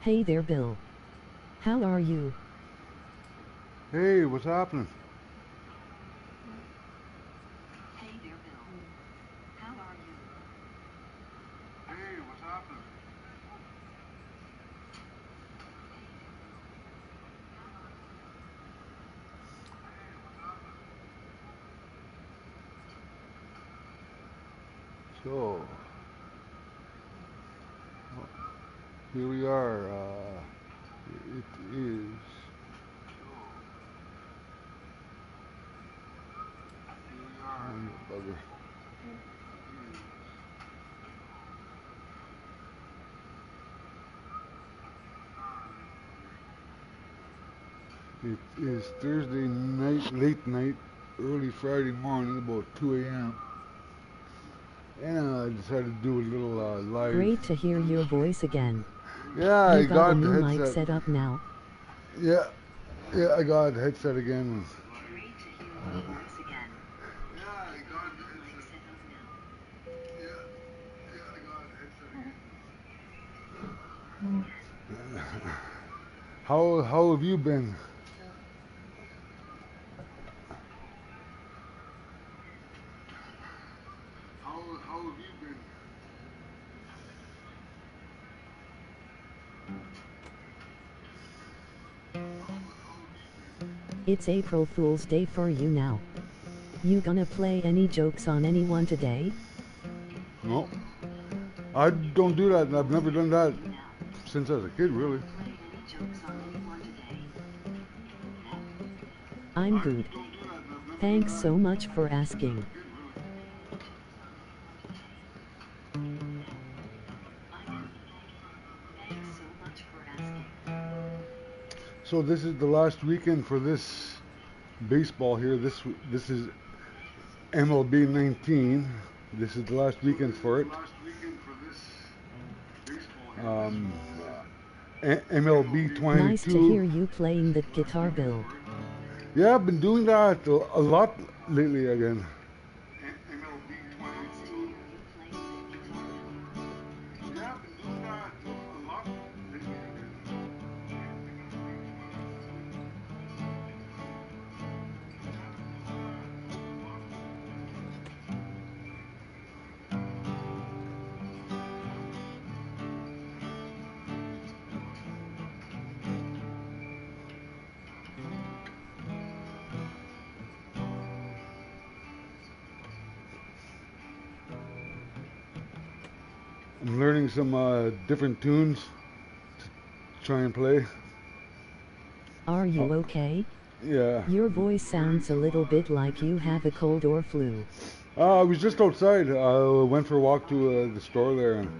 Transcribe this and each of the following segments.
Hey there, Bill. How are you? Hey, what's happening? Hey there, Bill. How are you? Hey, what's happening? So, here we are. It is. Bugger. It is Thursday night, late night, early Friday morning, about 2 a.m. And I decided to do a little live. Great to hear your voice again. Yeah, You I got a got the new mic headset. set up now? Yeah, yeah, I got the headset again. Great to hear your voice again. Yeah, I got the headset. Yeah, I got the headset again. How have you been? How have you been? It's April Fool's Day for you now. You gonna play any jokes on anyone today? No, I don't do that. I've never done that since I was a kid, really. I'm good. Thanks so much for asking. So this is the last weekend for this baseball here. This is MLB 19. This is the last weekend for it. Um, MLB Nice to 22. hear you playing that guitar, Bill. Yeah, I've been doing that a lot lately again. I'm learning some different tunes to try and play. Are you okay? Yeah. Your voice sounds a little bit like you have a cold or flu. I was just outside. I went for a walk to the store there. And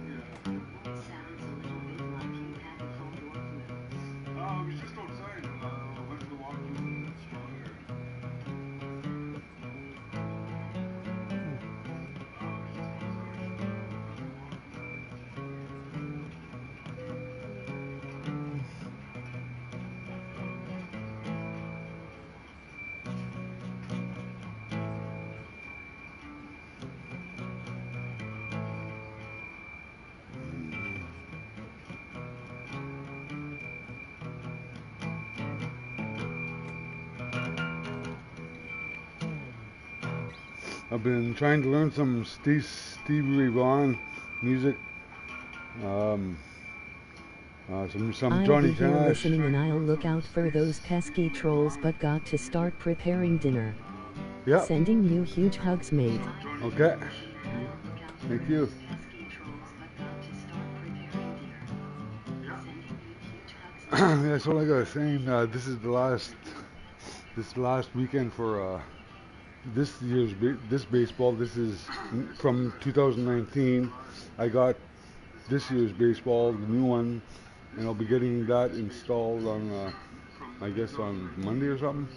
I've been trying to learn some Stevie Ray Vaughan music, um, some I'll Johnny be here Cash. listening and I'll look out for those pesky trolls, but got to start preparing dinner. Yeah. Sending you huge hugs, mate. Okay. Thank you. That's all I got saying. This is this last weekend for this year's this baseball. This is from 2019. I got this year's baseball, the new one, and I'll be getting that installed on, I guess, on Monday or something.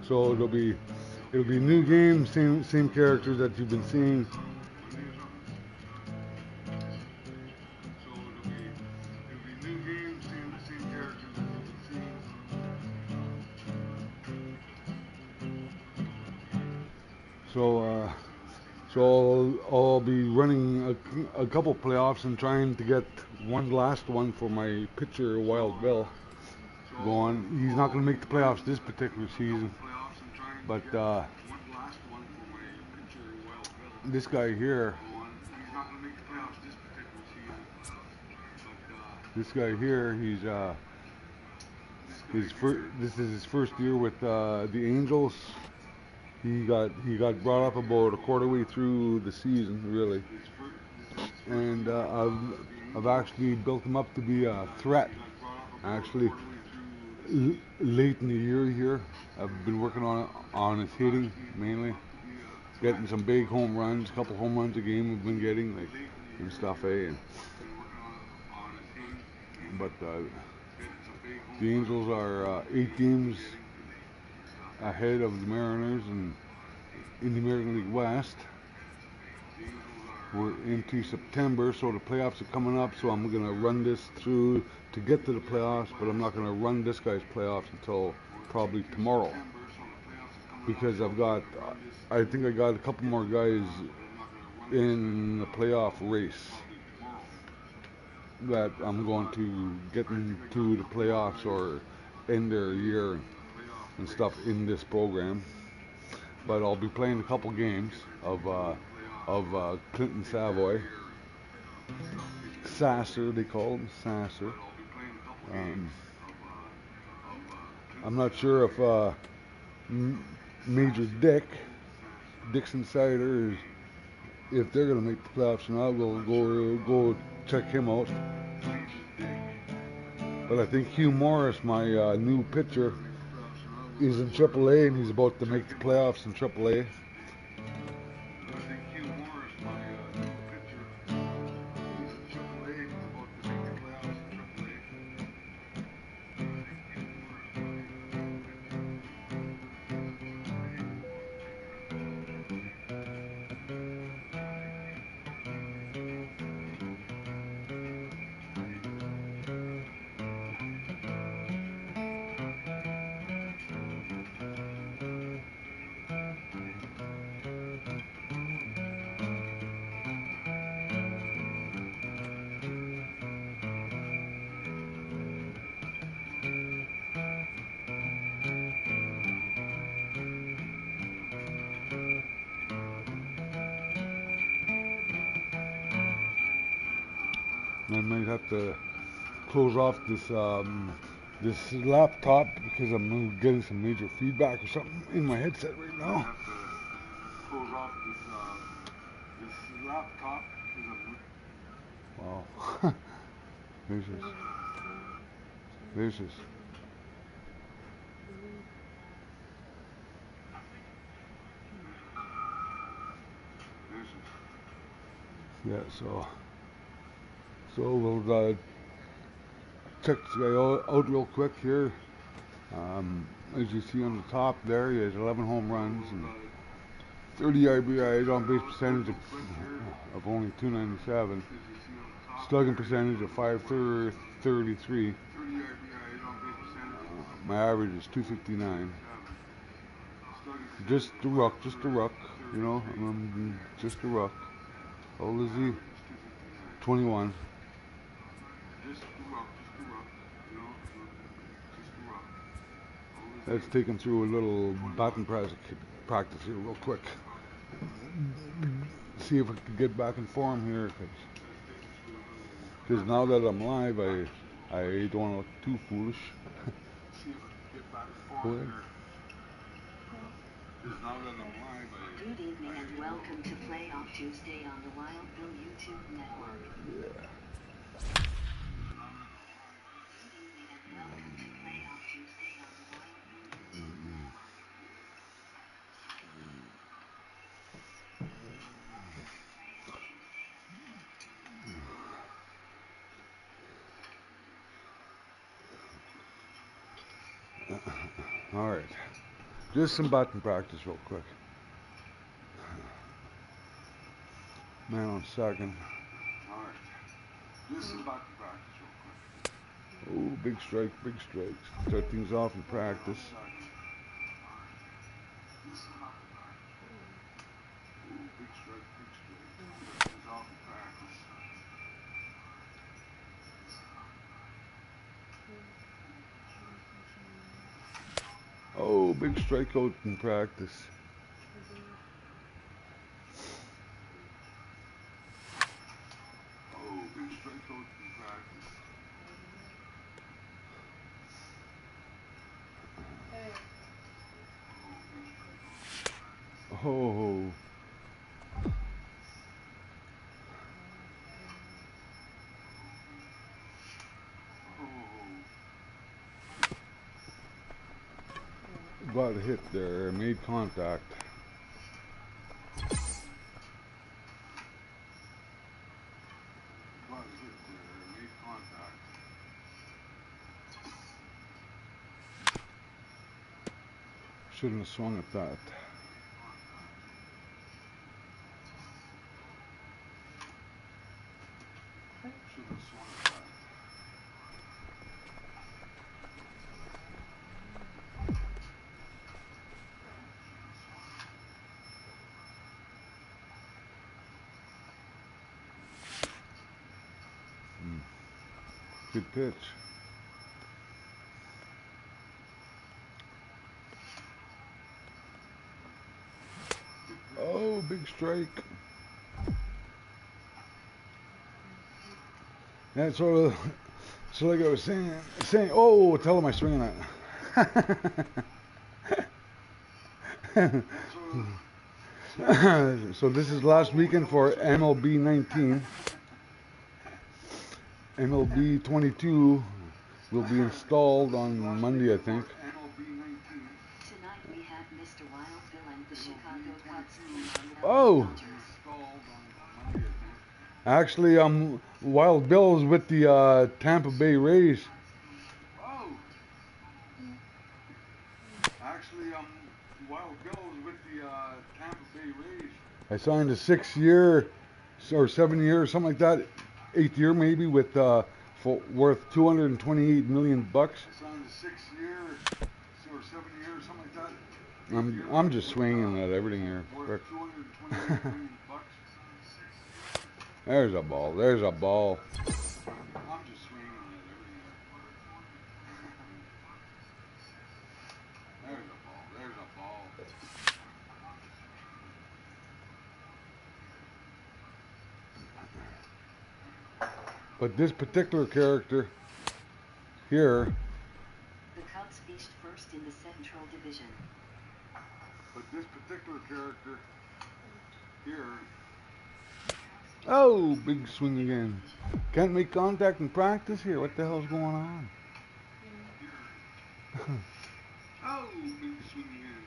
So it'll be new games, same characters that you've been seeing. So So I'll be running a couple playoffs and trying to get one last one for my pitcher, Wild Bill, going. He's not going to make the playoffs this particular season, but this guy here, he's this is his first year with the Angels. He got brought up about a quarter way through the season, really, and I've actually built him up to be a threat. Actually, late in the year here, I've been working on his hitting mainly, getting some big home runs, a couple home runs a game we've been getting, like, and stuff, eh? But the Angels are 8 games ahead of the Mariners and in the American League West. We're into September, so the playoffs are coming up, so I'm going to run this through to get to the playoffs, but I'm not going to run this guy's playoffs until probably tomorrow, because I think I got a couple more guys in the playoff race that I'm going to get into the playoffs or end their year and stuff in this program. But I'll be playing a couple games of Clinton Savoy, Sasser, they call him Sasser. I'm not sure if Major Dixon Sider, if they're going to make the playoffs or not. We'll go check him out. But I think Hugh Morris, my new pitcher, is in AAA, and he's about to make the playoffs in AAA. I might have to close off this laptop because I'm getting some major feedback or something in my headset right now. Close off this laptop because wow. There's this. Yeah, so we'll check this guy out real quick here. As you see on the top there, he has 11 home runs and 30 RBIs, on base percentage of only .297, slugging percentage of .533. My average is .259. Just a ruck, you know. I'm just a ruck. How old is he? 21. Let's take him through a little batting practice here real quick. See if I can get back in form here, because now that I'm live, I don't want to look too foolish. Go ahead. Good evening and welcome to Playoff Tuesday on the Wild Bill YouTube network. Yeah. All right, just some batting practice real quick. Man on second. All right, just some batting practice real quick. Oh, big strike. Start things off in practice. Oh, big strikeout in practice. Oh, big strikeout in practice. Oh. Got a hit there, made contact. Shouldn't have swung at that. Good pitch. Oh, big strike. That's so like I was saying, oh, tell him I swinging that. So this is last weekend for MLB 19. MLB 22 will be installed on Monday, I think. Tonight we have Mr. Wild Bill and the Chicago Cubs. Oh! Actually, Wild Bill's with the Tampa Bay Rays. Oh! Actually, Wild Bill's with the Tampa Bay Rays. I signed a 6-year or 7-year, something like that, 8th year maybe, with worth $228 million. I signed a 6-year or 7-year, something like that. I'm just swinging at everything here. Worth $228 million. There's a ball. There's a ball. I'm just swinging at everything here. There's a ball. There's a ball. But this particular character here. The Cubs finished first in the Central Division. But this particular character here. Oh, big swing again. Can't make contact in practice here. What the hell's going on? Oh, big swing again.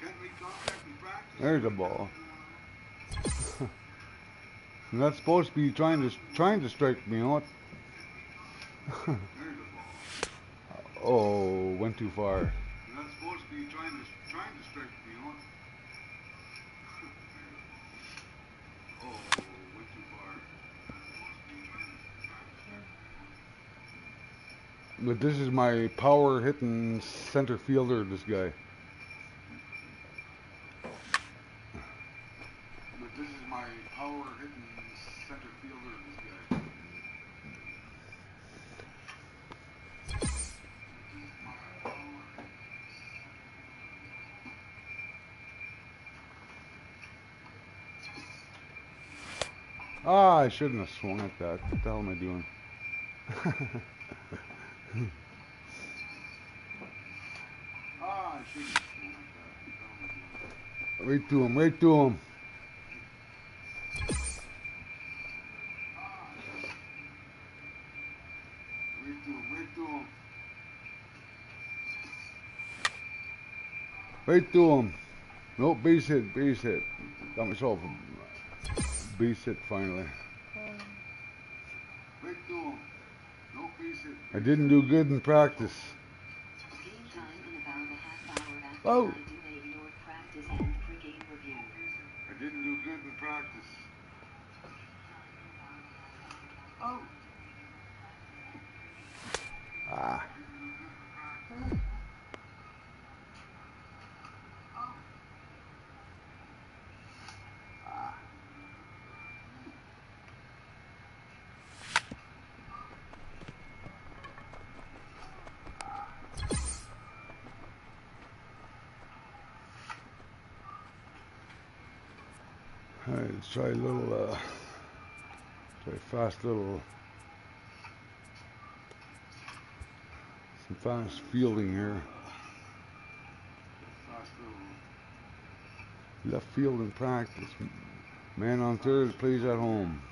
Can't make contact in practice. There's a ball. You're not supposed to be trying to strike me, you know what? Oh, went too far. You're not supposed to be trying to strike me, you know what? Oh, went too far. But this is my power hitting center fielder, this guy. But this is my power hitting center fielder, this guy. Ah, I shouldn't have swung at that. What the hell am I doing? Ah, I shouldn't have swung at that. Right to him, right to him. Right to him, right to him. Right to him. Nope, base hit, base hit. Got myself a base hit finally. Right to him. Nope, base hit. I didn't do good in practice. Game time in about a half hour after Oh. 9 do they ignore practice and pre-game review. I didn't do good in practice. Oh. Ah. Alright, let's try a little, try fast little, some fast fielding here. Left field in practice. Man on third plays at home.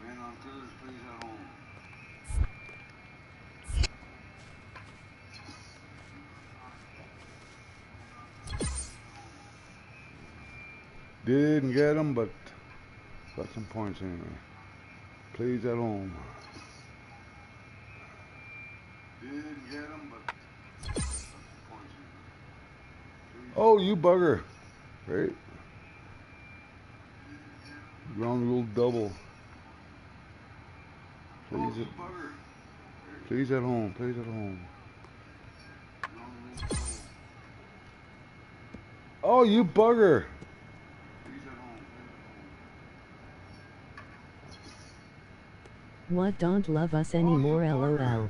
Man on third plays at home. Didn't get him, but got some points anyway. Plays at home. Didn't get him, but got some points anyway. Oh, you bugger! Right. Ground rule double. Plays it. Plays at home. Plays at home. Oh, you bugger! What, don't love us anymore, lol.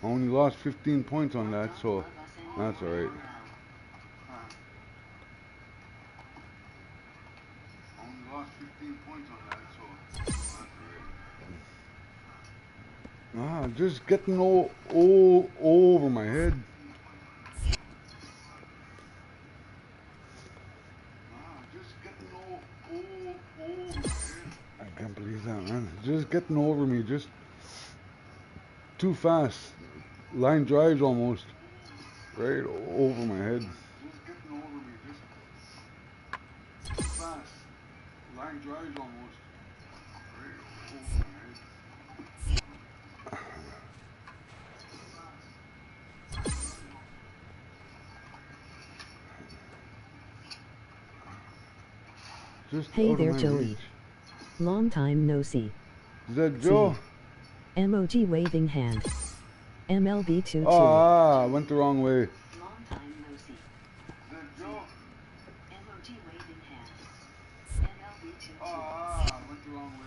Only lost 15 points on that, so that's alright. Only lost 15 points on that, so that's alright. Just getting all over my head. I can't believe that, man. Just getting over me, just too fast. Line drives almost right over my head. Just getting over me, just too fast. Line drives almost right over my head. Just hey there, Joey. Reach. Long time no see. Is that Joe? Emoji waving hand. MLB 2-2. I went the wrong way. Long time no see. Is that Joe? Emoji waving hand. MLB 2-2. I went the wrong way.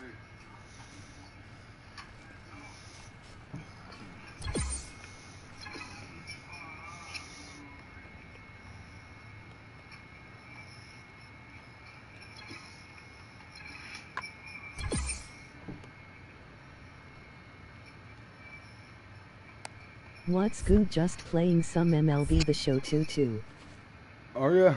What's good, just playing some MLB The Show 2-2. Are ya?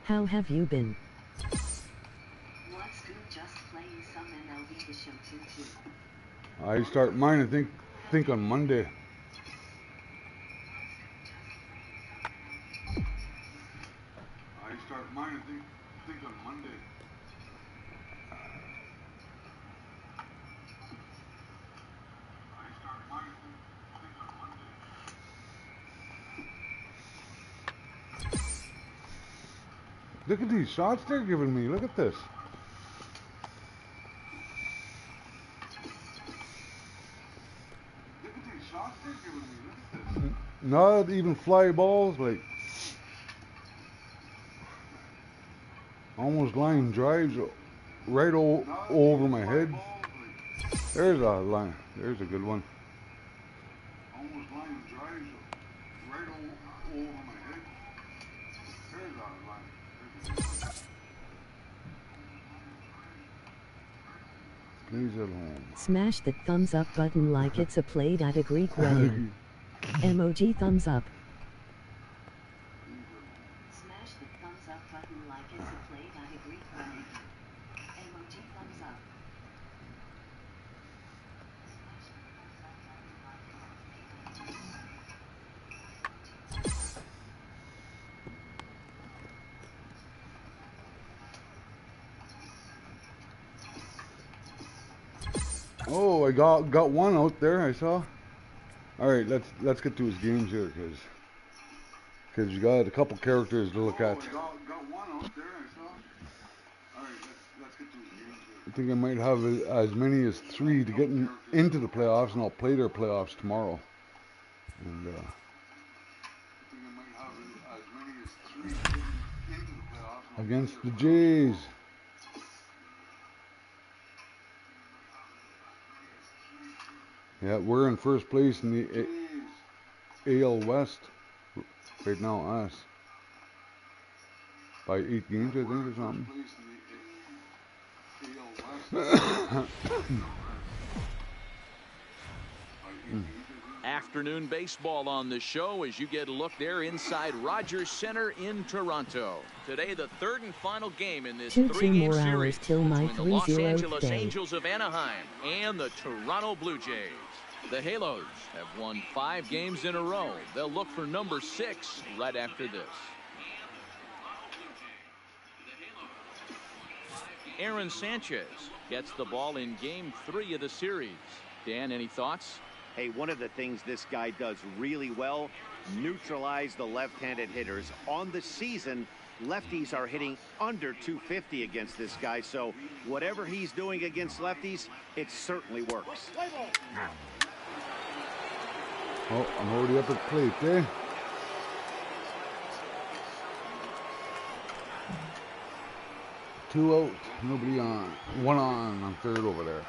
How have you been? What's good, just playing some MLB The Show 2-2. I start mine, I think on Monday. I start mine, I think on Monday. Look at these shots they're giving me. Look at this. Look at these shots they're giving me. Look at this. Not even fly balls, like almost line drives right over my head. There's a line. There's a good one. Almost line drives right over my head. There's a line. Please at home. Smash that thumbs up button like it's a plate at a Greek wedding. Emoji thumbs up. Smash the thumbs up button like it's a plate at a Greek wedding. Emoji thumbs up. Oh, I got one out there. I saw. All right, let's get to his games here, because you got a couple characters to look at. Got one out there. I saw. All right, let's get to his games here. I think I might have as many as 3 to get into the playoffs, and I'll play their playoffs tomorrow. And I think I might have as many as 3 to get into the playoffs against the Jays. Yeah, we're in first place in the AL West right now, us. By 8 games, I think, or something. Afternoon baseball on the show as you get a look there inside Rogers Center in Toronto. Today, the third and final game in this 3-game more series hours till my between the Los 3-0 Angeles day. Angels of Anaheim and the Toronto Blue Jays. The Halos have won 5 games in a row. They'll look for number 6 right after this. Aaron Sanchez gets the ball in game 3 of the series. Dan, any thoughts? Hey, one of the things this guy does really well, neutralize the left-handed hitters. On the season, lefties are hitting under 250 against this guy, so whatever he's doing against lefties, it certainly works. Oh, I'm already up at plate, eh? Two out, nobody on. One on third over there.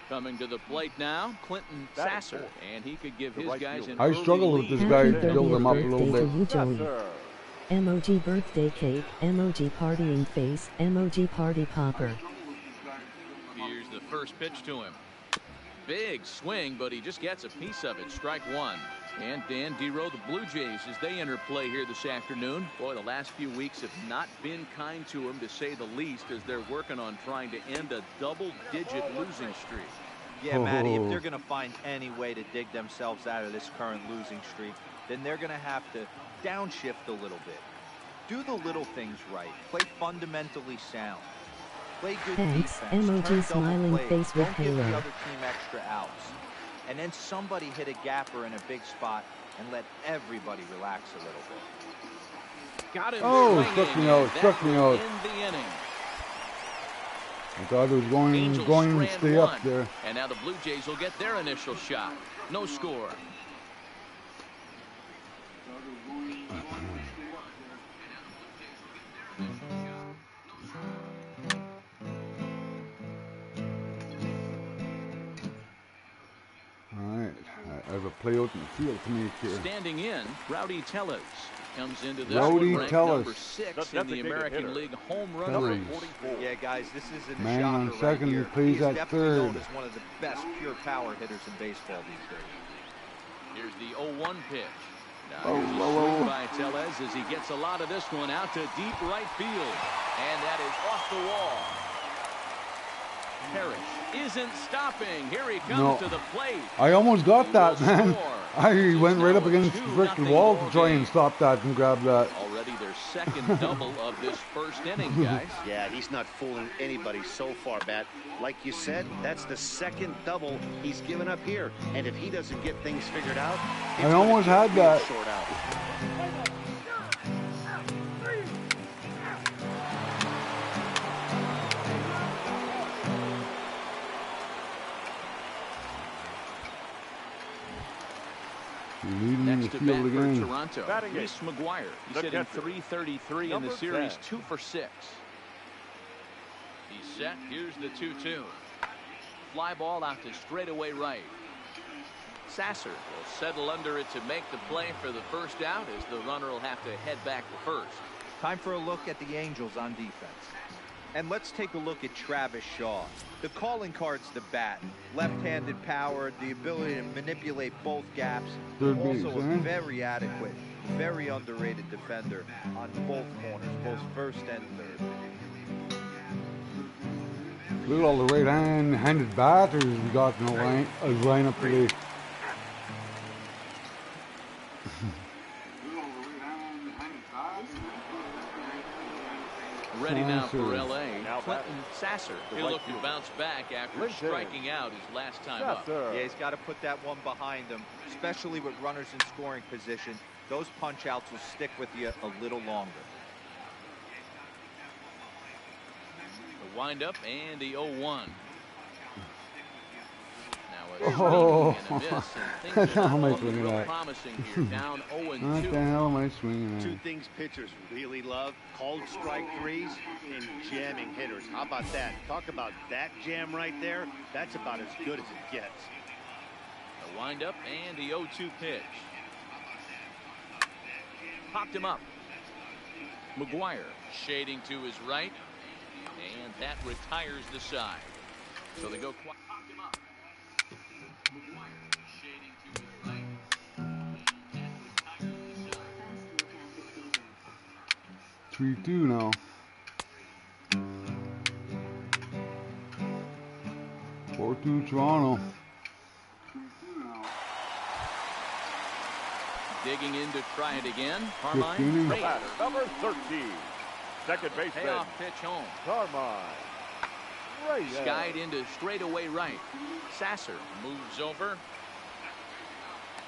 Coming to the plate now, Clinton Sasser, and he could give his guys an I early struggle with lead. this guy Happy to build him up a 30th little birthday bit. to you, Joey. Emoji birthday cake, emoji partying face, emoji party popper. Here's the first pitch to him. Big swing, but he just gets a piece of it. Strike one. And Dan Dero, the Blue Jays, as they enter play here this afternoon. Boy, the last few weeks have not been kind to him, to say the least, as they're working on trying to end a double-digit losing streak. Yeah, Matty, if they're going to find any way to dig themselves out of this current losing streak, then they're going to have to downshift a little bit. Do the little things right. Play fundamentally sound. Play good Thanks, defense. emoji Turn double smiling plays. face with Don't give the halo. other team extra outs. And then somebody hit a gapper in a big spot and let everybody relax a little bit. Got him. Oh, swinging, struck me and out, that struck me will out. end the inning. I thought it was going Angels to strand stay one, up there. and now the Blue Jays will get their initial shot. No score. All right, I have a play out in the field to make here. Standing in, Rowdy Tellez comes into this Rowdy one ranked Tellez. number 6 in the American League home run Tellez. rate. Yeah, guys, this isn't a Man on shocker second, right he here. plays He's at definitely known third. as one of the best pure power hitters in baseball these days. Here's the 0-1 pitch. Now here's a swing by Tellez as he gets a lot of this one out to deep right field. And that is off the wall. Parrish isn't stopping. Here he comes to the plate. I almost got that, Will man. score. I went right up Now a against the 2-0 freaking wall ball to try game. and stop that and grab that. Already their second double of this first inning, guys. Yeah, he's not fooling anybody so far, Bat. Like you said, that's the second double he's given up here. And if he doesn't get things figured out, it's I almost gonna had be a that. short out. Leading Next the to bat field for again. Toronto, Reese McGuire. He's hitting .333 in the series, 2 for 6. He's set. Here's the 2-2. Fly ball out to straightaway right. Sasser will settle under it to make the play for the first out, as the runner will have to head back to first. Time for a look at the Angels on defense. And let's take a look at Travis Shaw. The calling card's the bat. Left-handed power, the ability to manipulate both gaps. Third base, Also a eh? very adequate, very underrated defender on both corners, both first and third. Look at all the right-handed batters we got in the lineup today. Ready now for Sasser. L.A. Clinton Sasser. He'll look to bounce back after striking out his last time up. Yeah, he's got to put that one behind him, especially with runners in scoring position. Those punch-outs will stick with you a little longer. The windup and the 0-1. Now a Oh, swing and a miss, and what things the are hell am I not looking swinging real at? promising here. Down What 0-2. the hell am I swinging Two at? things pitchers really love: called strike threes and jamming hitters. How about that? Talk about that jam right there. That's about as good as it gets. Wind up and the 0-2 pitch. Popped him up. McGuire shading to his right, and that retires the side. So they go quiet. Popped him up. McGuire shading to his right, and that retires the side. 3-2 now. 4-2 Toronto. Digging in to try it again. Carmine. Number 13. Second baseman. Payoff pitch home. Carmine. REEASE. Skied into straightaway right. Sasser moves over.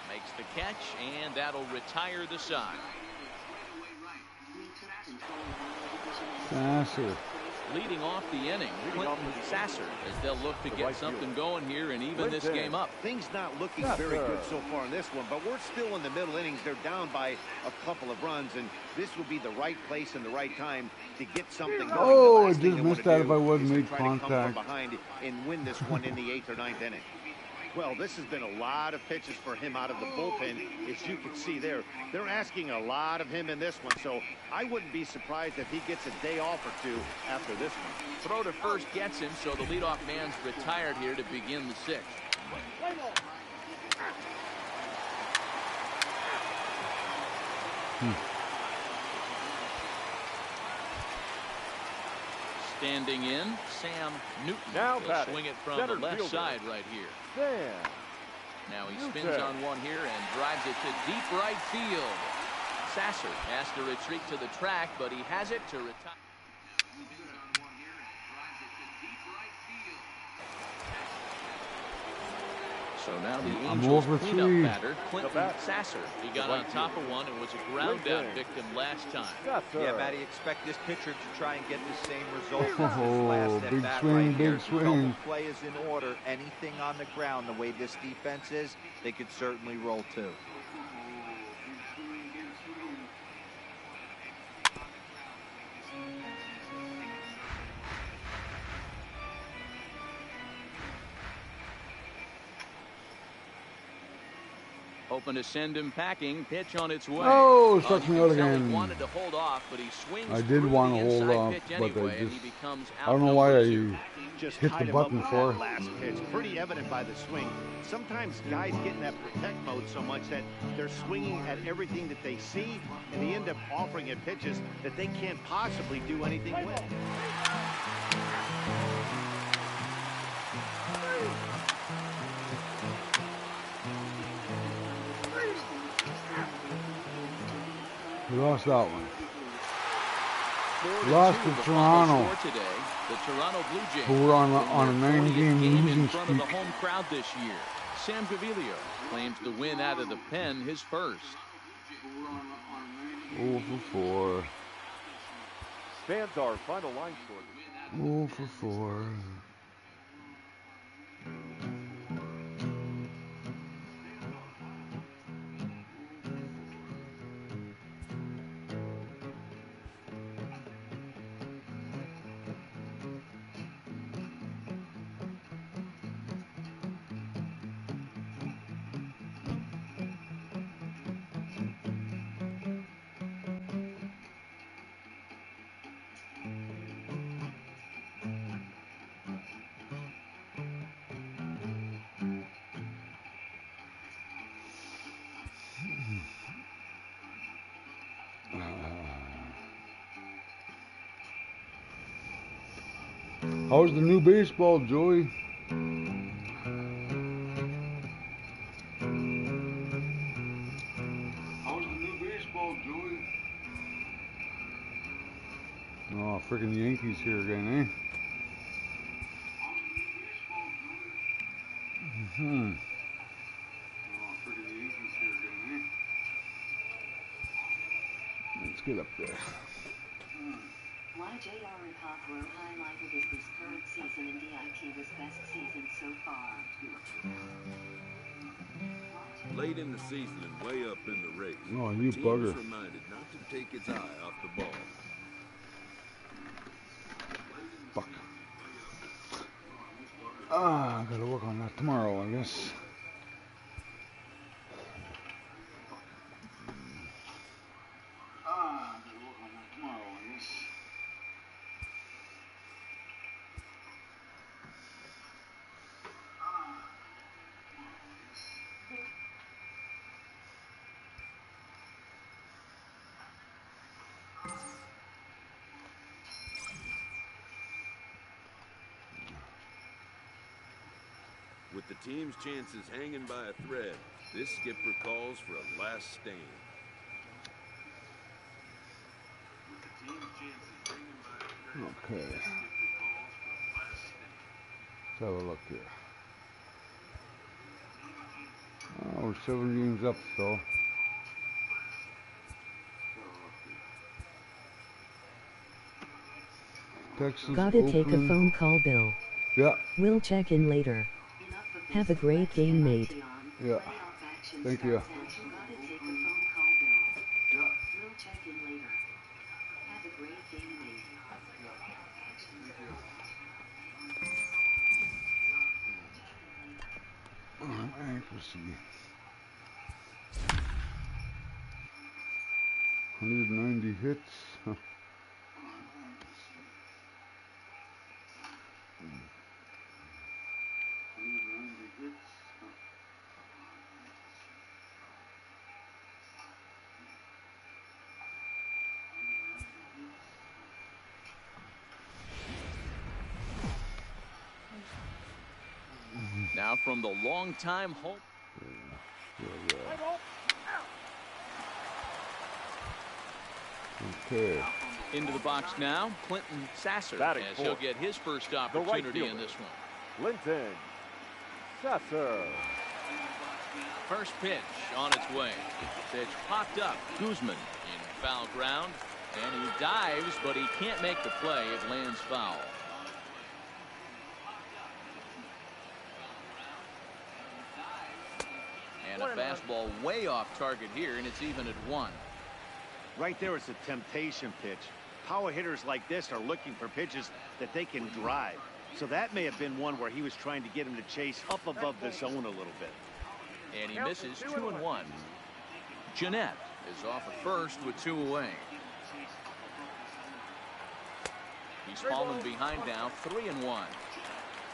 Makes the catch, and that'll retire the side. Sasser. Leading off the inning, Clinton Sasser, as they'll look to get something going here and even this game up. Things not looking very good so far in this one, but we're still in the middle innings. They're down by a couple of runs, and this would be the right place and the right time to get something going. Oh, I just missed that if I wasn't made contact. Come from behind and win this one in the 8th or 9th inning. Well, this has been a lot of pitches for him out of the bullpen. As you can see there, they're asking a lot of him in this one, so I wouldn't be surprised if he gets a day off or two after this one. Throw to first gets him, so the leadoff man's retired here to begin the 6th. Standing in, Sam Newton. Now He'll swing it from the left side right here. Now he spins on one here and drives it to deep right field. Sasser has to retreat to the track, but he has it to retire. So now the Angels cleanup batter, Clinton Sasser. He got on top of one and was a ground out victim last time. Yeah, Matty, expect this pitcher to try and get the same result as this Oh, last big at-bat swing, right here. big swing. The play is in order. Anything on the ground, the way this defense is, they could certainly roll too. Hoping to send him packing. Pitch on its way. Oh, struck me out again. Wanted to hold off, but he swings. I did want to hold off, but I don't know why I Just hit the button for. Last pitch, pretty evident by the swing. Sometimes guys get in that protect mode so much that they're swinging at everything that they see, and they end up offering it pitches that they can't possibly do anything with. We lost that one. Lost to Toronto. Today, the Toronto Blue Jays Who were on a 9-game losing in front of streak. the home crowd this year. Sam Gaviglio claims the win out of the pen his first. 0 for 4. Stands our final line score. 0 for 4. How's the new baseball, Joey? How's the new baseball, Joey? Oh, freaking Yankees here again, eh? Oh, freaking Yankees here again, eh? Let's get up there. Why J.R. Hawthorne highlighted is this current season in DIT was best season so far. Late in the season and way up in the race, Oh, you the team bugger. was reminded not to take its eye off the ball. Fuck. I gotta work on that tomorrow, I guess. team's chances hanging by a thread. This skipper calls for a last stand. Okay. Let's have a look here. Oh, we're 7 games up still. Texas Gotta take a Oakland. phone call, Bill. Yeah, We'll check in later. Enough of Have a this great Playoff game, mate. action. Yeah. Playoff action Thank you. starts and you gotta take a phone call, Bill. We'll check in later. Have a great game, mate. Accuracy. 190 hits. Huh. Now from the longtime home. Okay. Into the box now, Clinton Sasser, Batting as he'll fourth. get his first right opportunity in fielder. this one. Linton Sasser. First pitch on its way. Pitch popped up. Guzman in foul ground. And he dives, but he can't make the play. It lands foul. And a fastball way off target here, and it's even at 1. Right there is a temptation pitch. Power hitters like this are looking for pitches that they can drive. So that may have been one where he was trying to get him to chase up above the zone a little bit. And he misses 2-1. Jeanette is off at first with 2 away. He's fallen behind now, 3-1.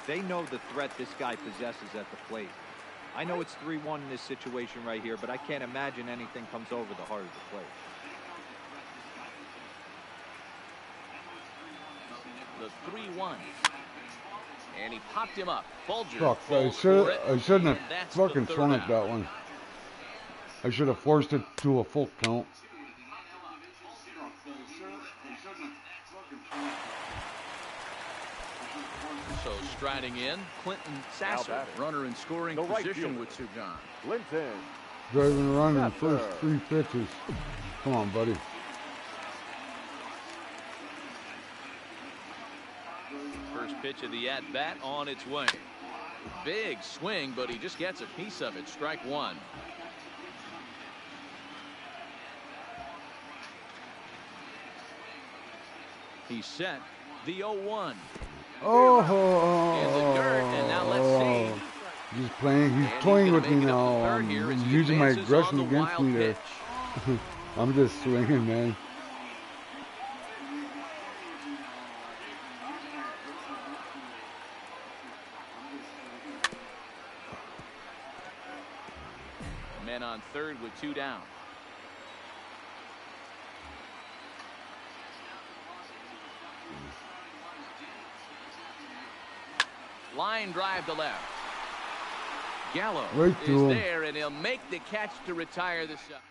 They know the threat this guy possesses at the plate. I know it's 3-1 in this situation right here, but I can't imagine anything comes over the heart of the plate. The 3-1. And he popped him up. Bulger. Fuck, I shouldn't have fucking swung at that one. I should have forced it to a full count. So striding in, Clinton Sasser, runner in scoring right position fielder. with 2 gone. Linton. Driving around in the Sasser. first 3 pitches. Come on, buddy. First pitch of the at-bat on its way. Big swing, but he just gets a piece of it. Strike 1. He's set. The 0-1. Oh, In the dirt, and now let's see. He's playing. He's And toying he's with gonna me make it up now. the third here as He's he using my advances aggression on the against me wild there. pitch. I'm just swinging, man. Men on third with 2 down. Line drive to left. Gallo Right is to him. there, and he'll make the catch to retire the shot.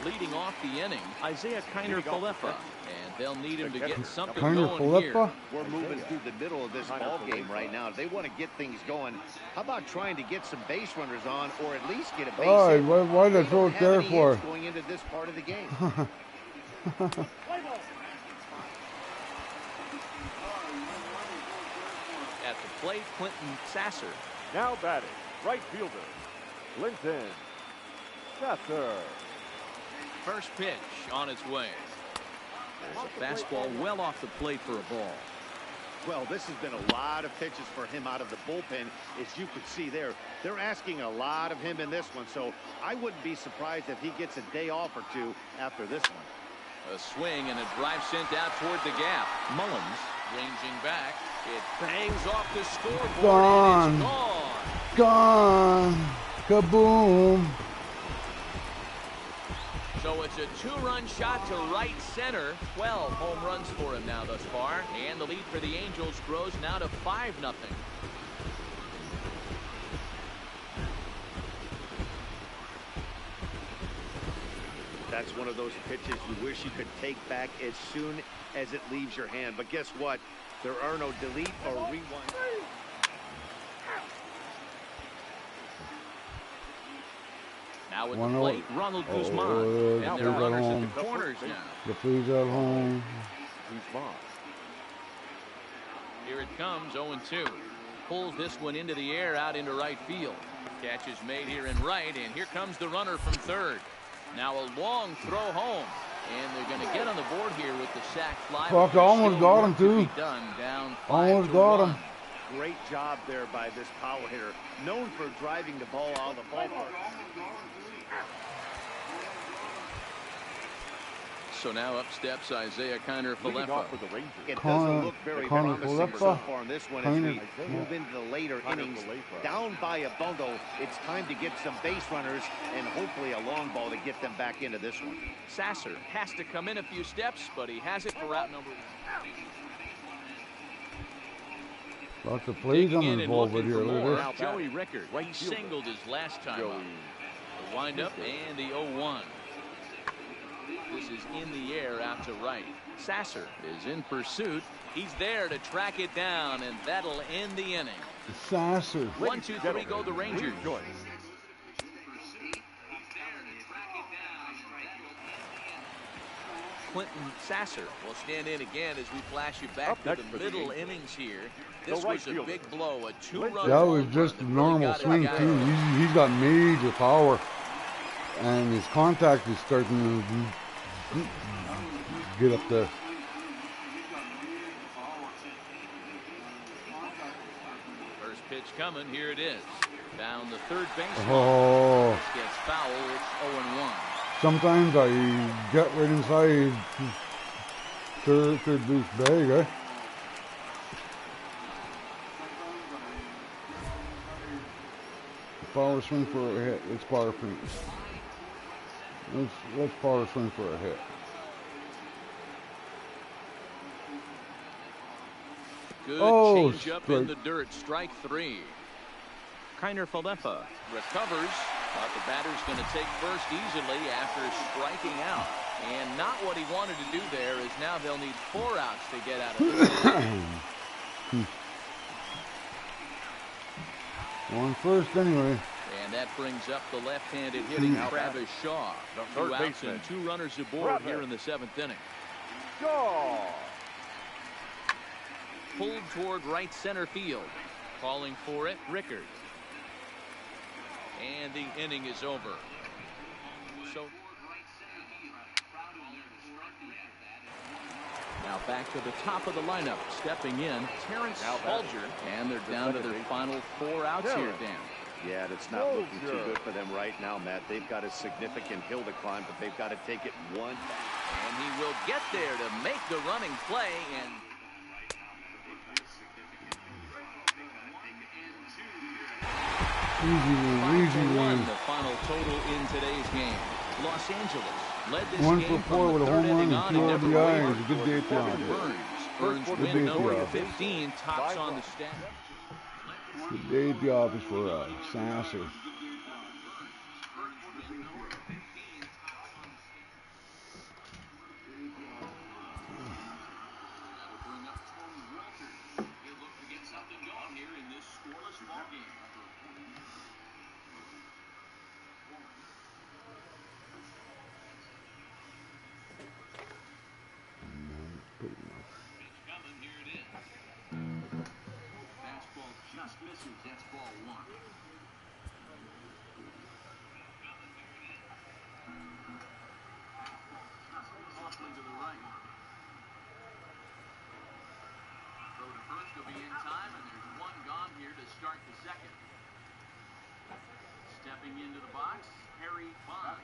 Leading off the inning, Isaiah Kiner-Falefa, and they'll need him to get something going here. Kiner-Falefa? We're moving through the middle of this ball game right now. If they want to get things going, how about trying to get some base runners on, or at least get a base Oh, hit? why did I They throw don't it have there any for? hits going into this part of the game. At the plate, Clinton Sasser. Now batting. Right fielder. Linton Sasser. First pitch on its way. There's a fastball well off the plate for a ball. Well, this has been a lot of pitches for him out of the bullpen. As you could see there, they're asking a lot of him in this one. So I wouldn't be surprised if he gets a day off or 2 after this one. A swing and a drive sent out toward the gap. Mullins ranging back. It bangs off the scoreboard. Gone. And it's gone. Gone. Kaboom. So it's a 2-run shot to right center. 12 home runs for him now thus far. And the lead for the Angels grows now to 5-0. That's one of those pitches you wish you could take back as soon as it leaves your hand. But guess what? There are no delete or rewind. Now at the plate, Ronald Guzman. And there are runners at the corners now. The freeze at home. Guzman. Here it comes, 0-2. Pulls this one into the air out into right field. Catch is made here in right, and here comes the runner from third. Now a long throw home, and they're going to get on the board here with the sac fly. Fuck, almost got him too. Almost got him. Great job there by this power hitter, known for driving the ball out of the ballpark. So now up steps Isaiah Kiner-Falefa. It doesn't look very promising so far in this one as we move into the later innings. Down by a bundle, it's time to get some base runners and hopefully a long ball to get them back into this one. Sasser has to come in a few steps, but he has it for out number 1. Lots of plays on the ball over here. Look at this. Joey Rickard, he singled his last time up. The windup and the 0-1. This is in the air out to right. Sasser is in pursuit. He's there to track it down, and that'll end the inning. Sasser. 1, 2, 3 go the Rangers. Clinton Sasser will stand in again as we flash you back to the middle innings here. This was a big blow, a 2-run. That was just a normal swing too. He's got major power, and his contact is starting to get up there. First pitch coming. Here it is. Down the third baseline. Oh. This gets foul. It's 0-1. Sometimes I get right inside third base bag, eh? Power swing for a hit. Let's power swing. Let's power swing for a hit. Good change up in the dirt. Strike 3. Kiner-Falefa recovers, but the batter's going to take first easily after striking out. And not what he wanted to do there, is now they'll need 4 outs to get out of it. One first anyway. And that brings up the left-handed hitting Travis Shaw. 2 outs and 2 runners aboard here in the 7th inning. Shaw. Pulled toward right center field. Calling for it, Rickard. And the inning is over. So now back to the top of the lineup. Stepping in, Terrence Bulger. And they're down to their final 4 outs here, Dan. Yeah, it's not looking too good for them right now, Matt. They've got a significant hill to climb, but they've got to take it one. And he will get there to make the running play. And Easy one. The final total in today's game. Los Angeles led this 1 game for 4 from with a the home third run inning and on. 2 RBIs. Good day job. Burns Good win day number job. 15, tops on the stat. Good day at the office for Sasser. Stepping into the box, Harry Bond.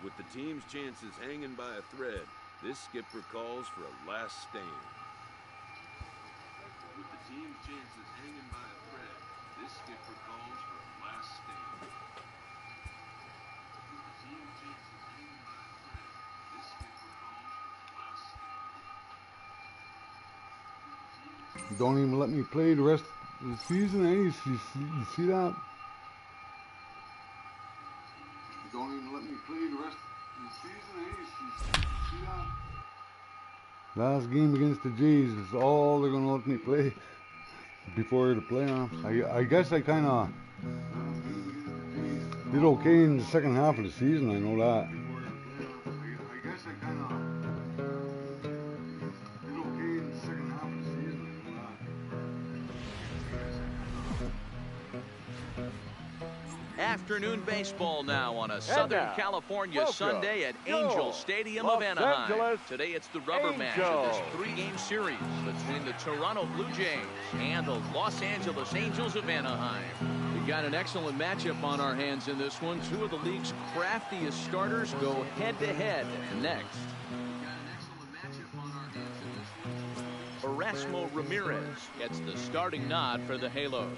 With the team's chances hanging by a thread, this skipper calls for a last stand. With the team's chances hanging by a thread, this skipper calls for a last stand. With the team's chances hanging by a thread, this skipper calls for a last stand. Don't even let me play the rest of the season, eh? You see that? Don't even let me play the rest of the season, eh? You see that? Last game against the Jays is all they're going to let me play before the playoffs. I guess I kind of did okay in the second half of the season, I know that. I guess I kind of did okay in the second half of the season, I know that. Afternoon baseball now on a Southern California Sunday at Angel Stadium of Anaheim. Today it's the rubber match of this 3-game series between the Toronto Blue Jays and the Los Angeles Angels of Anaheim. We've got an excellent matchup on our hands in this one. Two of the league's craftiest starters go head-to-head next. Erasmo Ramirez gets the starting nod for the Halos.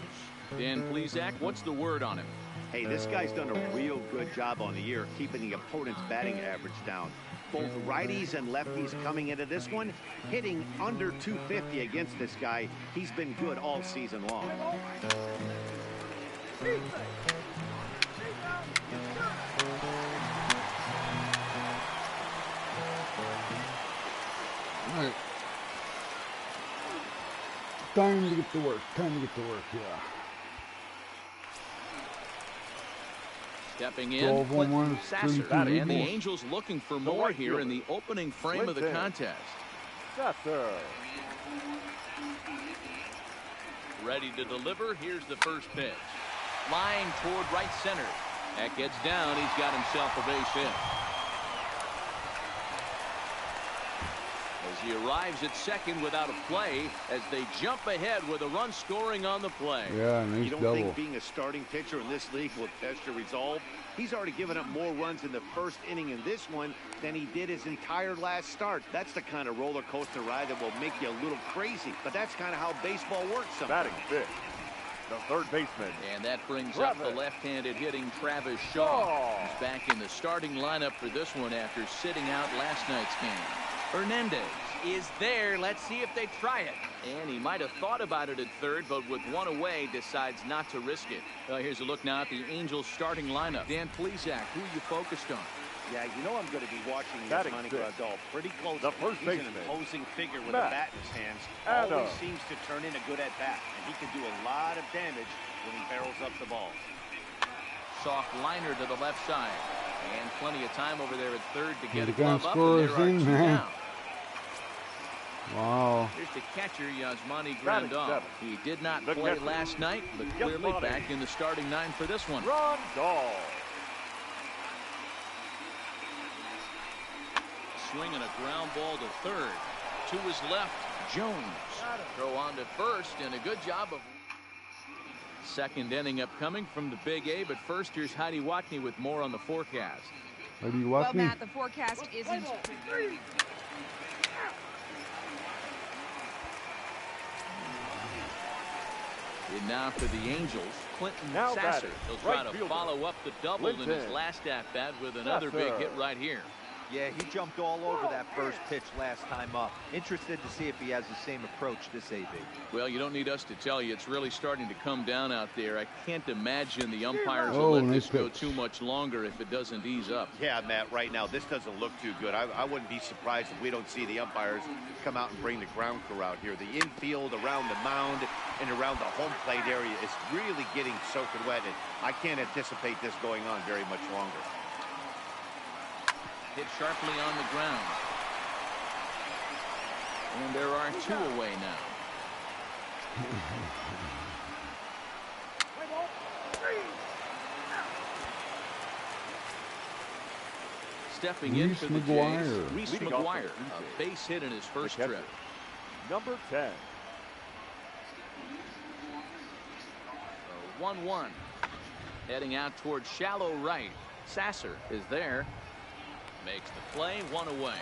Dan Plesac, what's the word on him? Hey, this guy's done a real good job on the year keeping the opponent's batting average down. Both righties and lefties coming into this one, hitting under 250 against this guy. He's been good all season long. All right. Time to get to work. Yeah. Stepping in, Sasser, and the Angels looking for more here in the opening frame of the contest. Sasser. Ready to deliver. Here's the first pitch. Flying toward right center. That gets down. He's got himself a base hit. As he arrives at second without a play, as they jump ahead with a run scoring on the play. Yeah, nice You don't double. think being a starting pitcher in this league will test your resolve? He's already given up more runs in the first inning in this one than he did his entire last start. That's the kind of roller coaster ride that will make you a little crazy. But that's kind of how baseball works sometimes. Batting fifth, the third baseman. And that brings up the left-handed hitting Travis Shaw. He's back in the starting lineup for this one after sitting out last night's game. Hernandez is there. Let's see if they try it. And he might have thought about it at third, but with one away, decides not to risk it. Well, here's a look now at the Angels starting lineup. Dan Plesac, who are you focused on? Yeah, you know I'm going to be watching Batting Yasmani fifth. Grandal pretty close. The first He's baseman. an imposing figure with a bat in his hands. Always seems to turn in a good at-bat, and he can do a lot of damage when he barrels up the ball. Soft liner to the left side. And plenty of time over there at third to get a They're gonna glove up, score and us there are in, two man. down. Wow. Here's the catcher, Yasmani Batting Grandal. seventh. He did not The play catcher. last night, but clearly Yasmani. back in the starting nine for this one. Grandal. Swinging a ground ball to third. To his left, Jones. Throw on to first, and a good job of... Second inning upcoming from the Big A, but first here's Heidi Watney with more on the forecast. How do you Well, watch me? Matt, the forecast isn't... And now for the Angels, Clinton Now Sasser. batting, He'll try right to fielder, follow up the double in his Clinton last at-bat with another Sasser. big hit right here. Yeah, he jumped all over that first pitch last time up. Interested to see if he has the same approach this AB. Well, you don't need us to tell you. It's really starting to come down out there. I can't imagine the umpires Oh, will let nice this go pitch. too much longer if it doesn't ease up. Yeah, Matt, right now, this doesn't look too good. I wouldn't be surprised if we don't see the umpires come out and bring the ground crew out here. The infield around the mound and around the home plate area is really getting soaking wet, and I can't anticipate this going on very much longer. Hit sharply on the ground. And there are two away now. Stepping in Reese for the McGuire. Jays, Reese Leading off McGuire, for the a base hit in his first catcher. trip. Number 10. 1-1. Heading out towards shallow right. Sasser is there. Makes the play, 1 away.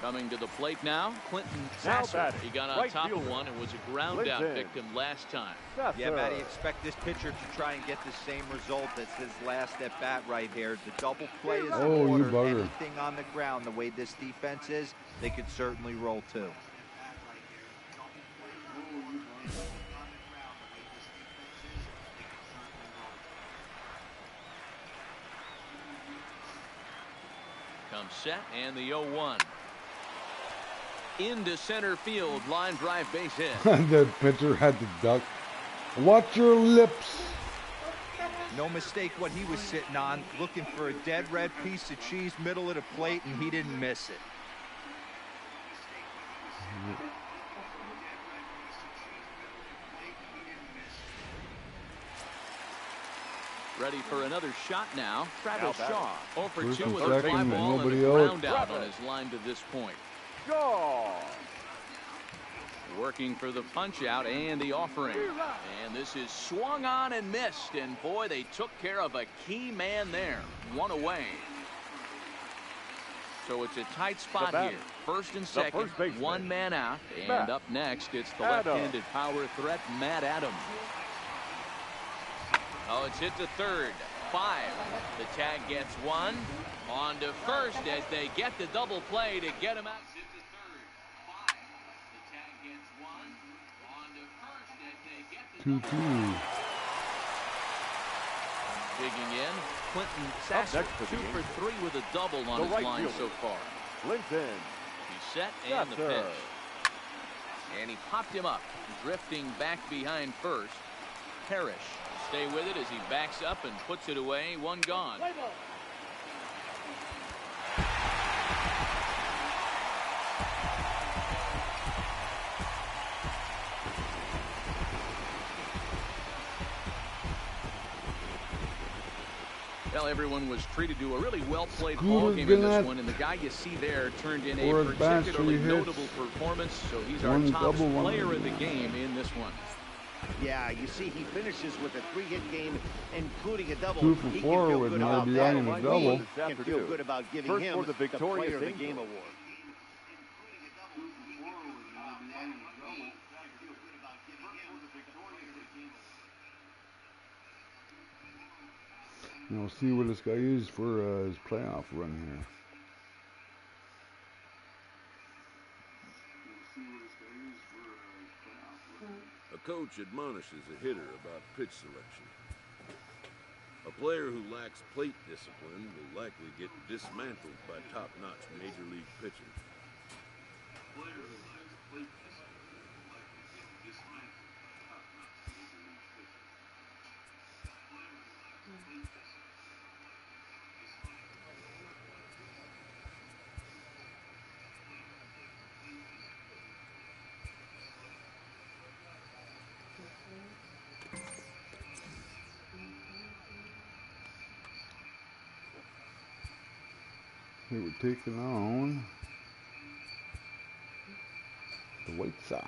Coming to the plate now, Clinton Sasser. He got on top of one and was a ground out victim last time. Yeah, Matty, expect this pitcher to try and get the same result as his last at bat right here. The double play is in order. Anything on the ground, the way this defense is, they could certainly roll too. Comes set and the 0-1. Into center field, line drive base hit. The pitcher had to duck. Watch your lips. No mistake what he was sitting on, looking for a dead red piece of cheese middle of the plate, and he didn't miss it. Ready for another shot now. Travis Shaw. 0 for 2 with and a fly second, ball and a nobody ground out. out on his line to this point. Shaw. Working for the punch out and the offering. And this is swung on and missed. And boy, they took care of a key man there. 1 away. So it's a tight spot here. First and second, 1 man out. And up next, it's the left-handed power threat, Matt Adams. Oh, it's hit to third. 5. The tag gets 1. On to first as they get the double play to get him out. Hit to third. 5. The tag gets 1. On to first as they get the 2-2. Digging in, Clinton Sasser, 2 for 3 with a double on his line so far. Clinton. He's set and the pitch. And he popped him up, drifting back behind first. Parrish stay with it as he backs up and puts it away. 1 gone. Well, everyone was treated to a really well-played ball game in this one, and the guy you see there turned in a particularly notable performance, so he's our top player of the game in this one. Yeah, you see, he finishes with a 3-hit game, including a double. 2 for 4 with an RBI and a double. Can feel good about giving him the Player of the Game award. And we'll see what this guy is for his playoff run here. A coach admonishes a hitter about pitch selection. A player who lacks plate discipline will likely get dismantled by top-notch major league pitching. A player who lacks plate discipline will likely get dismantled by top-notch major league pitching. A player who lacks plate discipline. They were taking on the White Sox.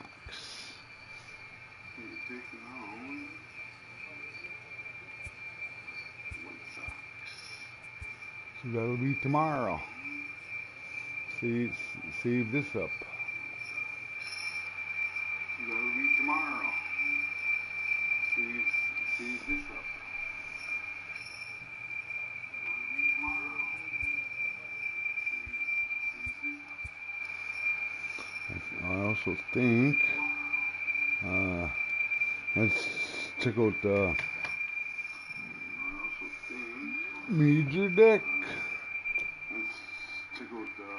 They were taking on the White Sox. So that'll be tomorrow. Save this up. So that'll be tomorrow. Save this up. I also think let's check out the Major Deck. Let's check out the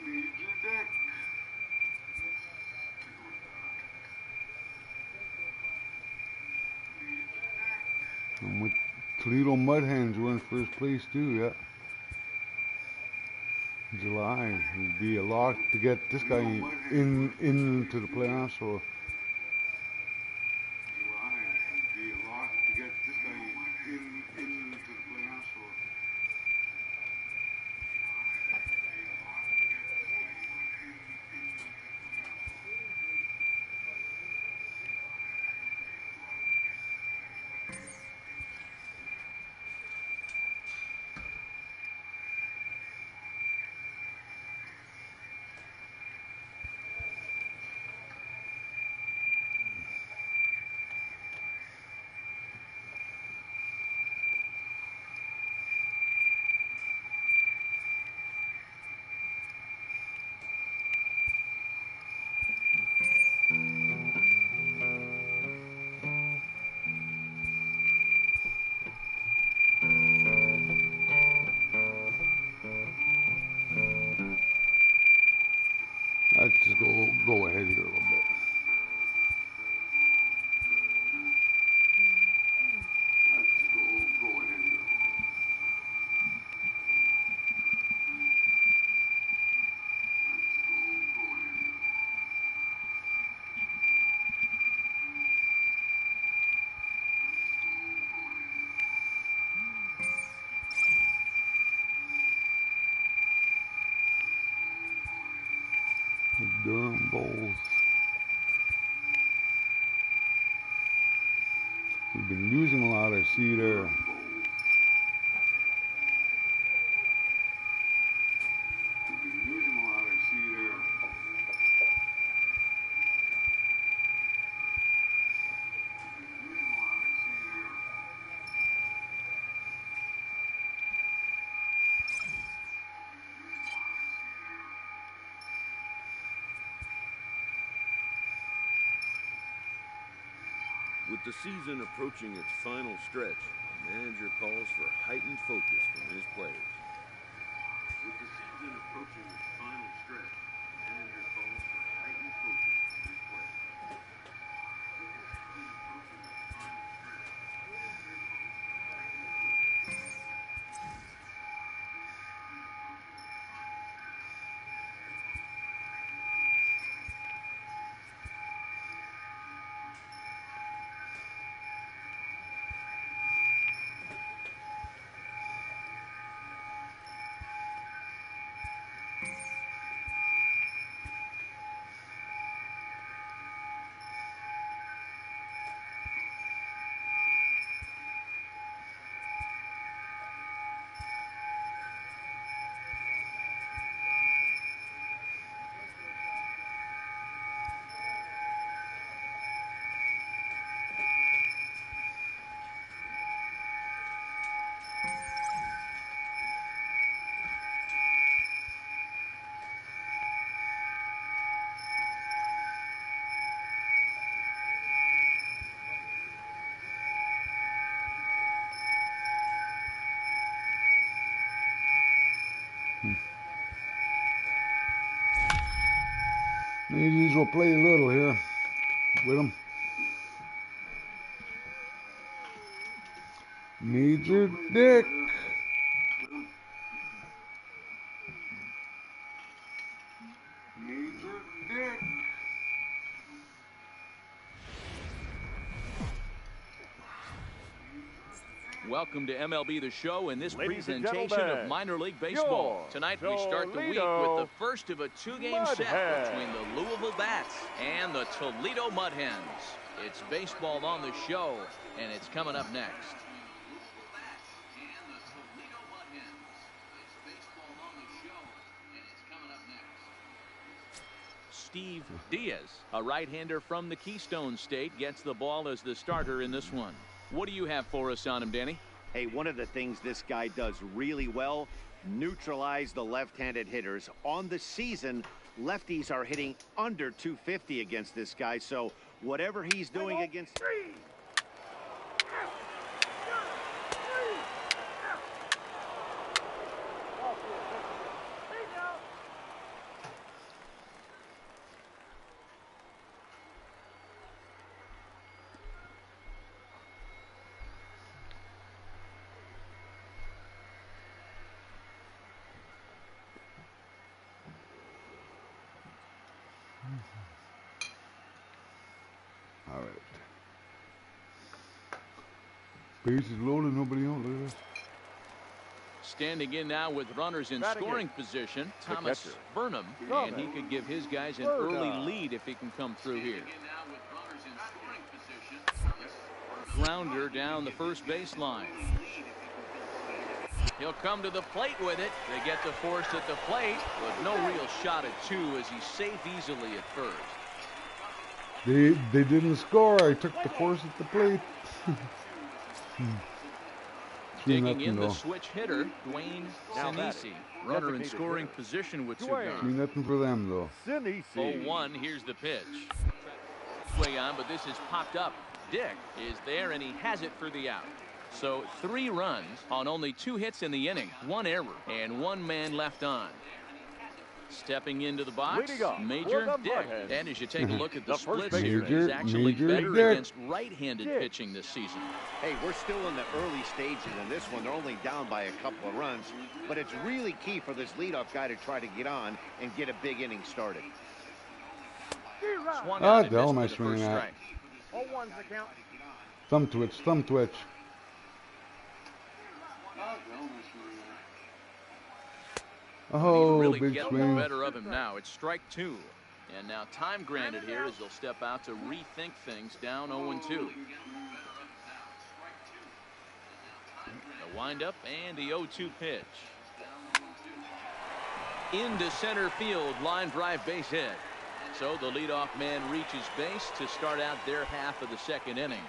Major Deck. And with Toledo Mud Hens were in first place too, yeah. July would be a lot to get this guy into the playoffs. So July would be a lot to get this guy into the playoffs. So We've been losing a lot, I see there. With the season approaching its final stretch, the manager calls for heightened focus from his players. With the season approaching its final stretch, the manager calls for heightened focus from his players. With the season approaching its final stretch, the manager calls for heightened focus. Maybe we'll play a little here with him. Major Dick. Major Dick. Welcome to MLB The Show and this Ladies and presentation of gentlemen, minor league baseball. your Tonight we start the week with Toledo the first of a two-game set Mudhens. between the Louisville Bats and the Toledo Mudhens. It's baseball on the show, and it's coming up next. Steve Diaz, a right-hander from the Keystone State, gets the ball as the starter in this one. What do you have for us on him, Danny? Hey, one of the things this guy does really well, neutralize the left-handed hitters. On the season, lefties are hitting under 250 against this guy, so whatever he's doing against... All right. Bases loaded, nobody on. Look at this. Standing in now with runners in Batting scoring it. position, The Thomas catcher. Burnham, and he could give his guys an early lead if he can come through here. Grounder down the first baseline. He'll come to the plate with it. They get the force at the plate, but no real shot at two as he's safe easily at first. They didn't score. I took the force at the plate. Digging in the switch hitter, Dwayne Sinisi. Runner in scoring position with two guns. 3-0 for them, though. 0-1, here's the pitch. Way on, but this is popped up. Dick is there, and he has it for the out. So 3 runs on only 2 hits in the inning, 1 error, and 1 man left on. Stepping into the box, Major Dick. And as you take a look at the splits here, he's actually better against right-handed pitching this season. Hey, we're still in the early stages in this one. They're only down by a couple of runs, but it's really key for this leadoff guy to try to get on and get a big inning started. Swung out and the hell missed am I for the swinging first at? strike. Thumb twitch, thumb twitch. Oh, Really big getting swing. the better of him now. It's strike 2. And now time granted here as they'll step out to rethink things down 0-2. The windup and the 0-2 pitch. Into center field, line drive base hit. So the leadoff man reaches base to start out their half of the second inning.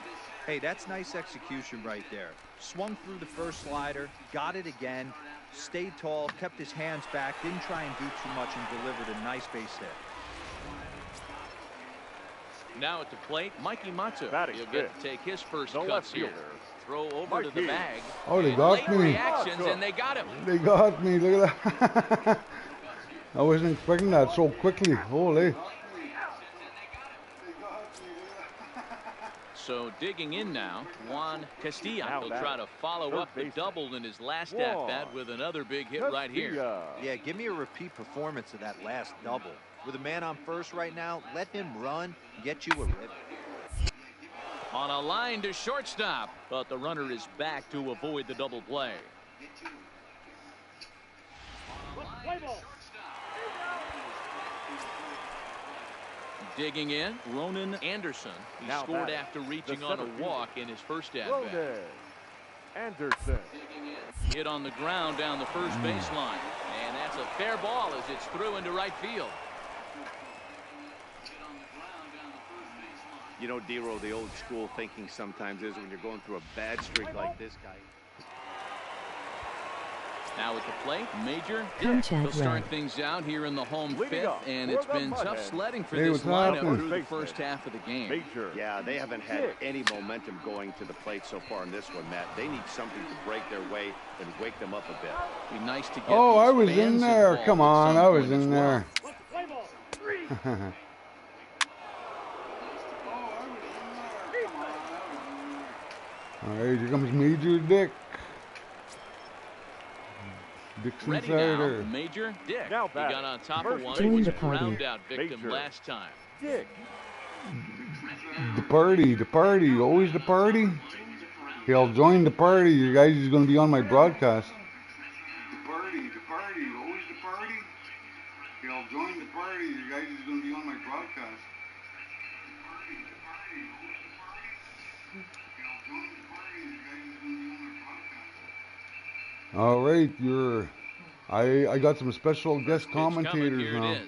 Hey, that's nice execution right there. Swung through the first slider, got it again, stayed tall, kept his hands back, didn't try and do too much, and delivered a nice base hit. Now at the plate, Mikey Matsu. Batting He'll get to take his first the cuts left here. fielder, Throw over to the Mikey. bag. Oh, they And got late me. reactions, and they got him. They got me. Look at that. I wasn't expecting that so quickly. Holy. So digging in now, Juan Castilla. Now He'll batting, try to follow third up the baseman, double in his last Juan at-bat with another big hit right here. Castilla. Yeah, give me a repeat performance of that last double. With a man on first right now, let him run, get you a rip. On a line to shortstop, but the runner is back to avoid the double play. Digging in, Ronan Anderson. He Now scored batting, after reaching the on center a walk in his first at-bat. Ronan Anderson. Hit on the ground down the first baseline. And that's a fair ball as it's through into right field. You know, Dero, the old school thinking sometimes is when you're going through a bad streak like this guy. Now at the plate, Major Come Dick. Chad He'll start Red. things out here in the home Leading fifth, up and for it's the been tough Mudhead. sledding for Hey, this what's lineup happening? through the Baseman. first half of the game. Major. Yeah, they haven't had Dick. any momentum going to the plate so far in this one, Matt. They need something to break their way and wake them up a bit. Be nice to get Oh, I these was in fans there. involved Come at on. some I was point as in well. there. All right, here comes Major Dick. Dixon Ready now, Cider. Major Dick. Now He batting, got on top first of one. Join He was the a party. ground out victim Major last time. Dick. The party, always the party. Okay, I'll join the party. You guys is going to be on my broadcast. The party, always the party. Okay, I'll join the party. You guys is going to be on my broadcast. All right, I got some special guest Pitch coming, commentators here now. it is.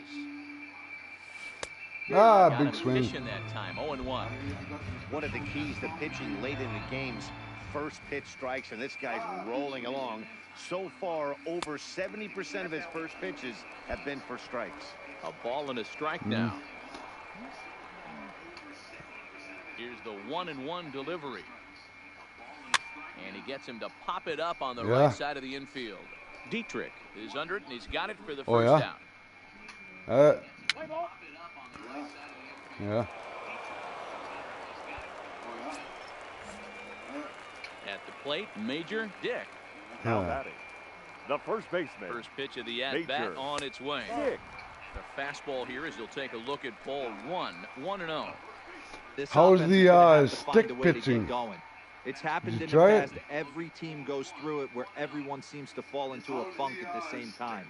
Ah, Got big him swing. fishing that time, 0-1. One of the keys to pitching late in the games, first pitch strikes, and this guy's rolling along. So far, over 70% of his first pitches have been for strikes. A ball and a strike now. Here's the 1-1 delivery. And he gets him to pop it up on the Yeah. right side of the infield. Dietrich is under it, and he's got it for the Oh, first yeah? out. Yeah. At the plate, Major Dick. Now Yeah. batting, the first baseman. First pitch of the at-bat Major on its way. Dick. The fastball here as he'll take a look at ball 1-0. This How's offense the, is gonna have to stick find a way to get pitching? going. It's happened Did in you the try it? past. Every team goes through it where everyone seems to fall into a funk at the same time.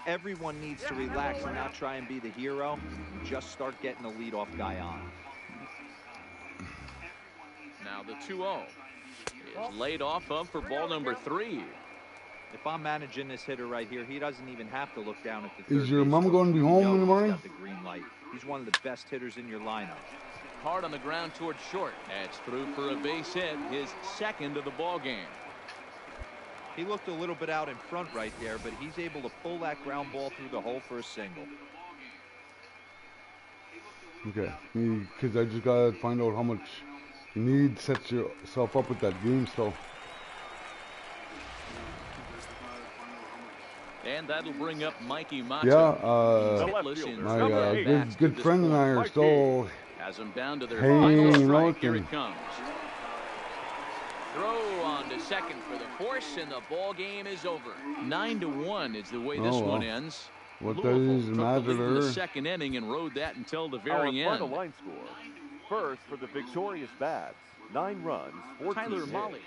Everyone needs to relax and not try and be the hero. Just start getting the leadoff guy on. Now the 2-0 is laid off of for ball number 3. If I'm managing this hitter right here, he doesn't even have to look down at the third Is your base mom coach. going to be You home know in the he's morning? got the green light. He's one of the best hitters in your lineup. Hard on the ground towards short. That's through for a base hit, his second of the ball game. He looked a little bit out in front right there, but he's able to pull that ground ball through the hole for a single. Okay, because I just gotta find out how much you need to set yourself up with that game stuff. And that'll bring up Mikey Matsu. Yeah, Hitless in my three at-bats to good this friend and I point. are still Has them down to their Hey, final strike. Norton. Here it comes. Throw on to second for the force, and the ball game is over. 9-1 is the way this Oh, well. one ends. What Louisville does it took the matter lead in the there? second inning and rode that until the Our very final end. line score. First for the victorious Bats, 9 runs, 14 Tyler hits. Molly.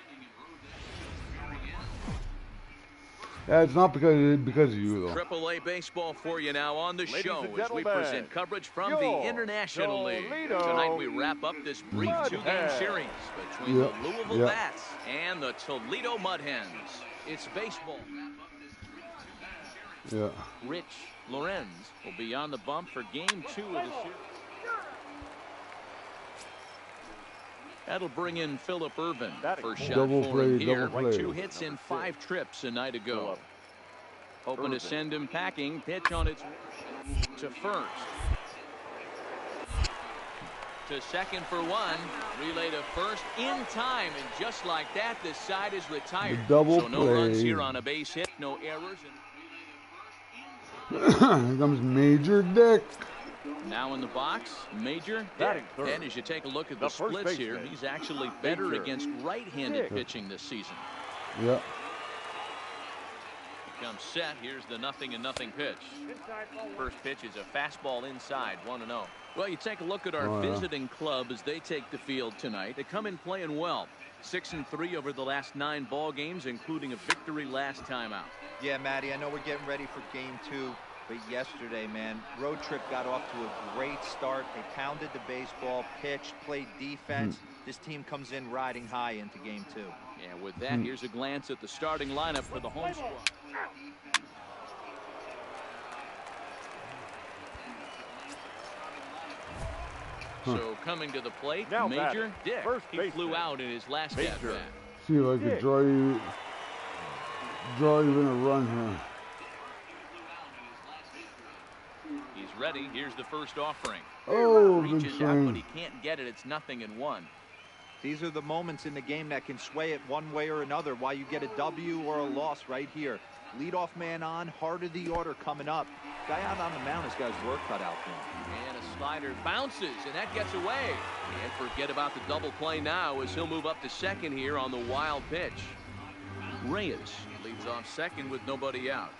Yeah, it's not because of you though. Triple-A baseball for you now on the Ladies show and as we gentlemen, present coverage from the your International League. Toledo Tonight we wrap up this brief two-game Mudhens. series between the Louisville Bats and the Toledo Mudhens. It's baseball. Yeah. Rich Lorenz will be on the bump for game 2 of the series. That'll bring in Phillip Ervin. First shot Double for play, him here. double play. 2 hits in 5 trips a night ago. Hoping to send him packing. Pitch on its way to first. To second for 1. Relay to first in time. And just like that, the side is retired. Double so no play. runs here on a base hit. No errors. Here comes Major Dick. Now in the box, Major Dick. And as you take a look at the splits here, he's actually better against right-handed pitching this season. Yeah. Comes set. Here's the 0-0 pitch. First pitch is a fastball inside, 1-0. Well, you take a look at our visiting club as they take the field tonight. They come in playing well. 6-3 over the last 9 ball games, including a victory last time out. Yeah, Matty, I know we're getting ready for game 2, but yesterday, man, road trip got off to a great start. They pounded the baseball, pitched, played defense. This team comes in riding high into game 2. Yeah, with that, here's a glance at the starting lineup for the home squad. So coming to the plate, Now Major Dick. He baseman. flew out in his last at bat. See if I could draw you in a run here. He's ready. Here's the first offering. Oh, good Reaches out, swing. but he can't get it. It's 0-1. These are the moments in the game that can sway it one way or another, why you get a W or a loss right here. Leadoff man on, heart of the order coming up. Guy out on the mound has got his work cut out for him. And a slider bounces, and that gets away. And forget about the double play now as he'll move up to second here on the wild pitch. Reyes leads off second with nobody out.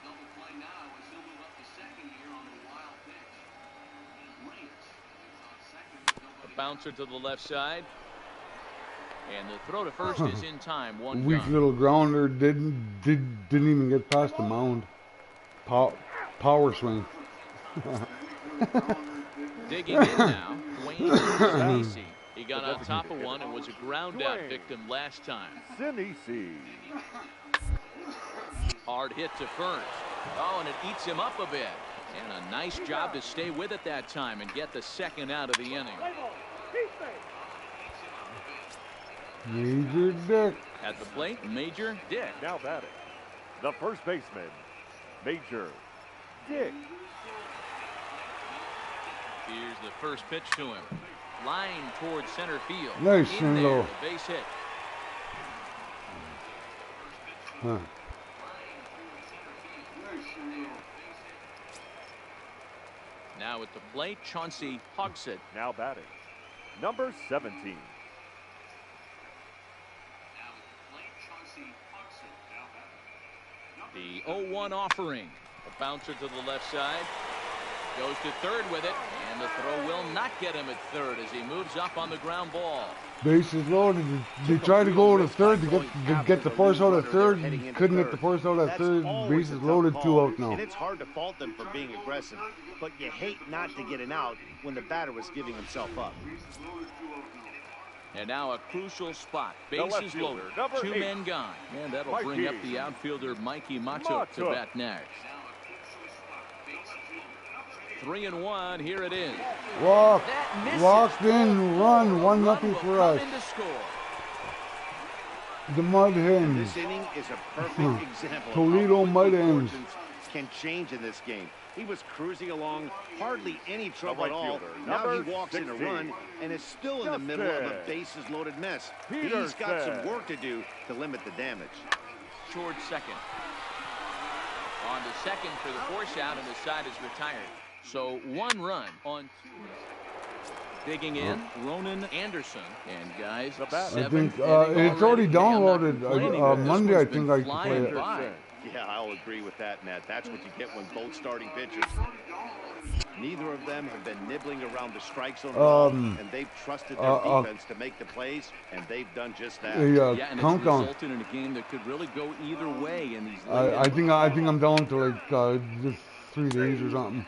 A bouncer to the left side. And the throw to first is in time. One Weak gone. little grounder didn't even get past the mound. Power swing. Digging in now, Wayne Sinisi. He got on top of one and was a ground out victim last time. Sinisi. Hard hit to first. Oh, and it eats him up a bit. And a nice job to stay with it that time and get the second out of the inning. Major Dick. At the plate, Major Dick. Now batting, the first baseman, Major Dick. Here's the first pitch to him. Line towards center field. Nice In single. there, base hit. Huh. Now at the plate, Chauncey Hogsett. Now batting, number 17. The 0-1 offering. A bouncer to the left side. Goes to third with it. And the throw will not get him at third as he moves up on the ground ball. Bases loaded. They tried to go to third to get the first out of third. Couldn't get the first out of third. Bases loaded, 2 out now. And it's hard to fault them for being aggressive, but you hate not to get an out when the batter was giving himself up. And now a crucial spot. The left Bases fielder, loaded. number 2 8. men gone. And that'll Mikey bring up the outfielder Mikey Matuk to bat next. 3-1. Here it is. Walk. That misses. Walked in. Run. 1-0 for us. In to score. The Mudhens. This inning is a perfect example Toledo of how quickly Mudhens. fortunes can change in this game. He was cruising along, hardly any trouble at all. fielder, Now he number walks in a 16. run and is still in the middle of a bases-loaded mess. He's got some work to do to limit the damage. Towards second. On to second for the force out, and the side is retired. So 1 run on 2. Digging in, Ronan Anderson. And guys, The batter. I think 7th inning it's already I'm not downloaded. complaining, but this Monday, I one's think been I can flying play it. by. Yeah, I'll agree with that, Matt. That's what you get when both starting pitchers. Neither of them have been nibbling around the strike zone at all, and they've trusted their defense to make the plays, and they've done just that. Yeah, and it's resulted in a game that could really go either way in these late I think I'm down to like just 3 days or something.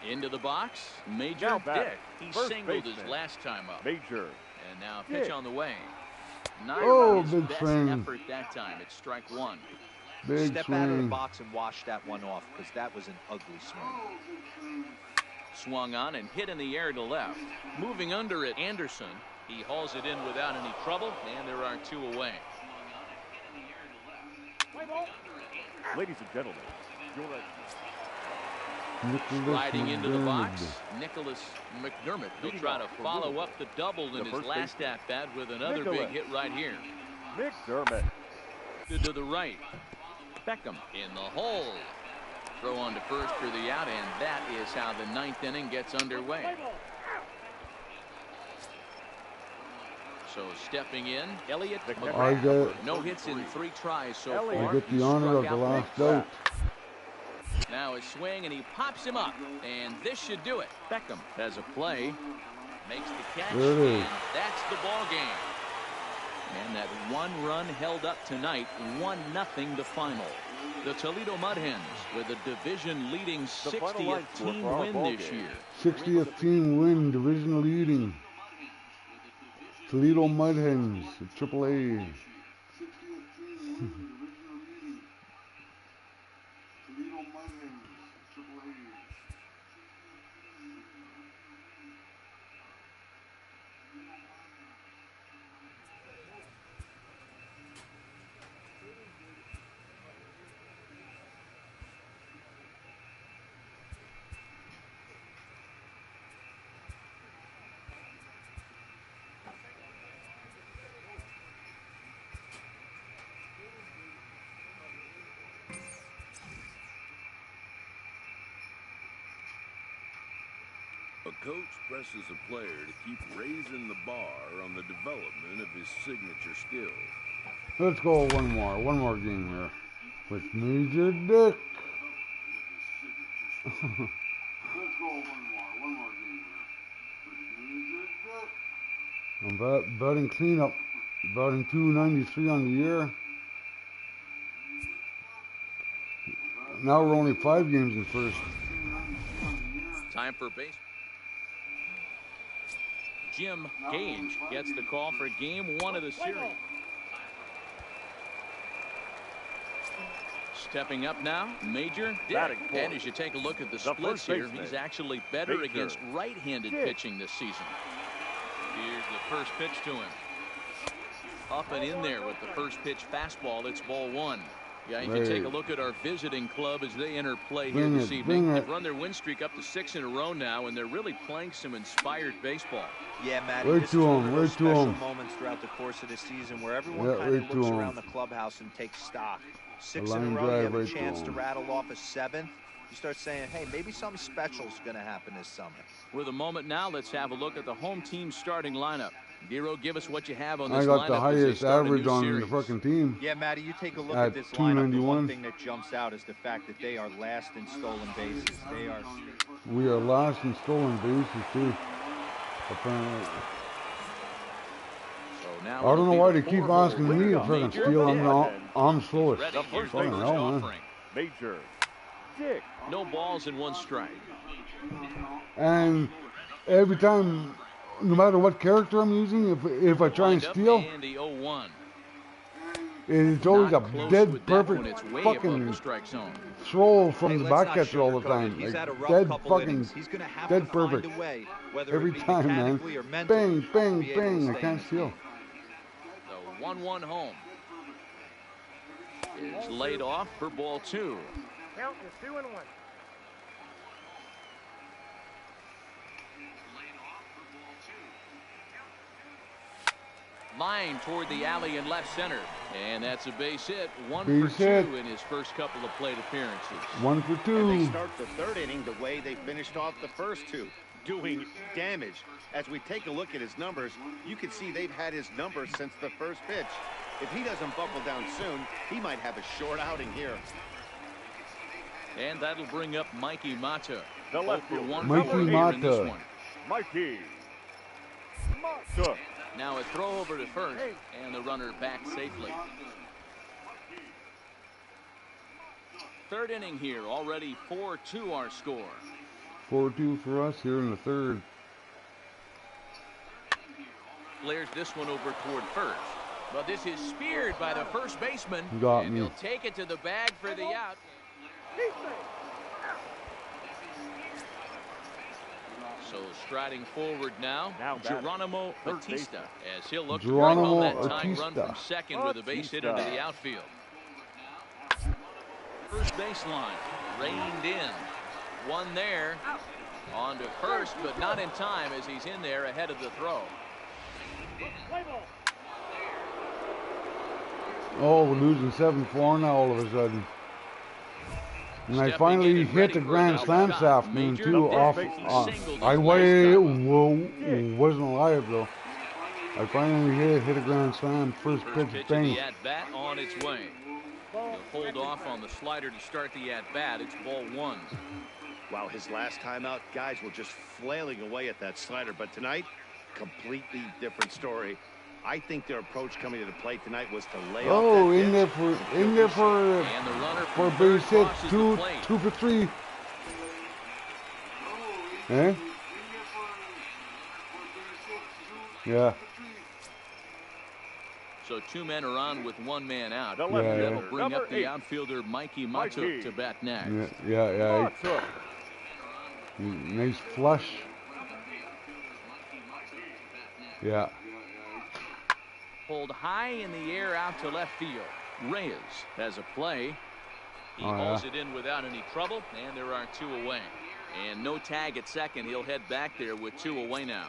Into the box, Major Dick. He singled his last time up. Major. And now a pitch on the way. Not his big best swing. effort that time. It's strike one. Big Step swing. out of the box and wash that one off, because that was an ugly swing. Swung on and hit in the air to left. Moving under it, Anderson. He hauls it in without any trouble, and there are 2 away. Ladies and gentlemen, your Sliding into the box, Nicholas McDermott. He'll try to follow up the double in his last at-bat with another big hit right here. McDermott. To the right. Beckham in the hole. Throw on to first for the out, and that is how the 9th inning gets underway. So stepping in, Elliott McGrath. No hits in 3 tries so far. I get the honor of the last out. Now a swing, and he pops him up, and this should do it. Beckham has a play, makes the catch, and that's the ball game. And that 1 run held up tonight, 1-0 the final. The Toledo Mud Hens with a division-leading 60th team win this year. 60th team win, division leading. Toledo Mud Hens, AAA. A coach presses a player to keep raising the bar on the development of his signature skill. Let's go one more game here with Major Dick. Let's go one more game here with Major Dick. I'm batting cleanup, batting .293 on the year. Now we're only 5 games in first. Time for base. Jim Gage gets the call for game 1 of the series. Stepping up now, Major Dick. And as you take a look at the splits here, he's actually better against right-handed pitching this season. Here's the first pitch to him. Up and in there with the first pitch fastball. It's ball 1. Yeah, you can take a look at our visiting club as they enter play here this evening. They've run their win streak up to 6 in a row now, and they're really playing some inspired baseball. Yeah, Matty, this is one of those special moments throughout the course of the season where everyone kind of looks around the clubhouse and takes stock. 6 in a row, you have a chance to rattle off a 7th. You start saying, hey, maybe something special is going to happen this summer. With a moment now, let's have a look at the home team starting lineup. Giro, give us what you have on this lineup. I got the highest average on the fucking team. Yeah, Matty, you take a look at this lineup. The one thing that jumps out is the fact that they are last in stolen bases. We are last in stolen bases too. Apparently. So now I don't know why they keep asking me to fucking steal. I'm slowest. Fucking hell, man. Major Dick. No balls and 1 strike. And every time, no matter what character I'm using, if I try and steal, it's always a dead perfect fucking throw from the back catcher all the time. Like dead fucking, dead perfect. Every time, man. Bang, bang, bang. I can't steal. The 1-1 home is laid off for ball 2. Count is 2-1. Line toward the alley in left center, and that's a base hit. 1 for 2 in his first couple of plate appearances. 1 for 2. And they start the 3rd inning the way they finished off the first 2, doing damage. As we take a look at his numbers, you can see they've had his numbers since the first pitch. If he doesn't buckle down soon, he might have a short outing here. And that'll bring up Mikey Mata. The left fielder, Mikey Mata. Mikey Mata. Now a throw over to first, and the runner back safely. Third inning here, already 4-2 our score. 4-2 for us here in the third. Flares this one over toward first. But this is speared by the first baseman. Got and me. He'll take it to the bag for the out. So striding forward now Geronimo Batista, as he'll look to bring home that tying run from second with a base hit into the outfield. First baseline reined in. One there. On to first, but not in time as he's in there ahead of the throw. Oh, we're losing 7-4 now all of a sudden. And I finally hit the grand slam this afternoon too. Off. I wasn't alive though. I finally hit a grand slam. First pitch bang. The at bat on its way. He'll hold off on the slider to start the at bat. It's ball one. Wow, his last time out, guys were just flailing away at that slider. But tonight, completely different story. I think their approach coming to the plate tonight was to lay off that in there for and the runner for base hit. Two for three. Eh? Yeah. So two men are on with one man out. The left That'll fielder, bring up the 8. outfielder Mikey Mata to bat next. Yeah. Nice flush. Yeah. Pulled high in the air out to left field. Reyes has a play. He hauls it in without any trouble, and there are two away. And no tag at second. He'll head back there with two away now.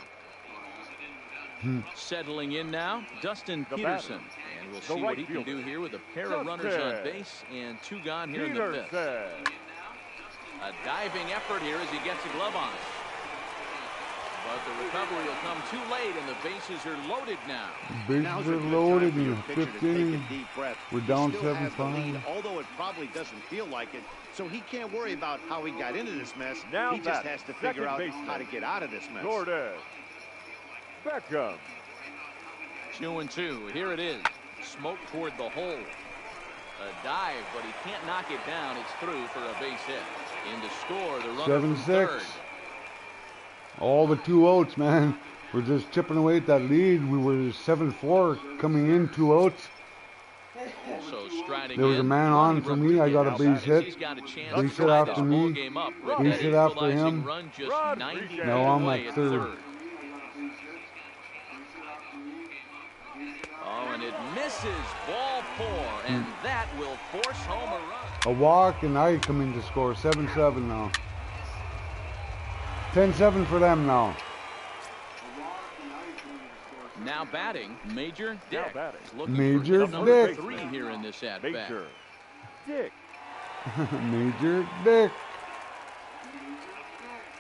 Settling in now, Dustin Peterson. And we'll see what he can do here with a pair of runners on base and two gone here in the fifth. A diving effort here as he gets a glove on. But the recovery will come too late, and the bases are loaded now. Bases are loaded in the fifth inning. We're down 7-5. Although it probably doesn't feel like it, so he can't worry about how he got into this mess. Now he just has to figure out how to get out of this mess. Jordan Beckham. 2-2. Here it is. Smoke toward the hole. A dive, but he can't knock it down. It's through for a base hit. In to score, the runner from 7-6. third. All the 2 outs, man. We're just chipping away at that lead. We were 7-4 coming in, 2 outs. So striding there was a man on for me. I got a base hit. Base hit after me. Base hit after him. Now I'm at third. Oh, and it misses. Ball 4, and that will force home a run. A walk, and I come in to score. 7-7 now. 10-7 for them now. Now batting, Major Dick. Major for Dick. 3 here in this at bat. Major Dick. Major Dick.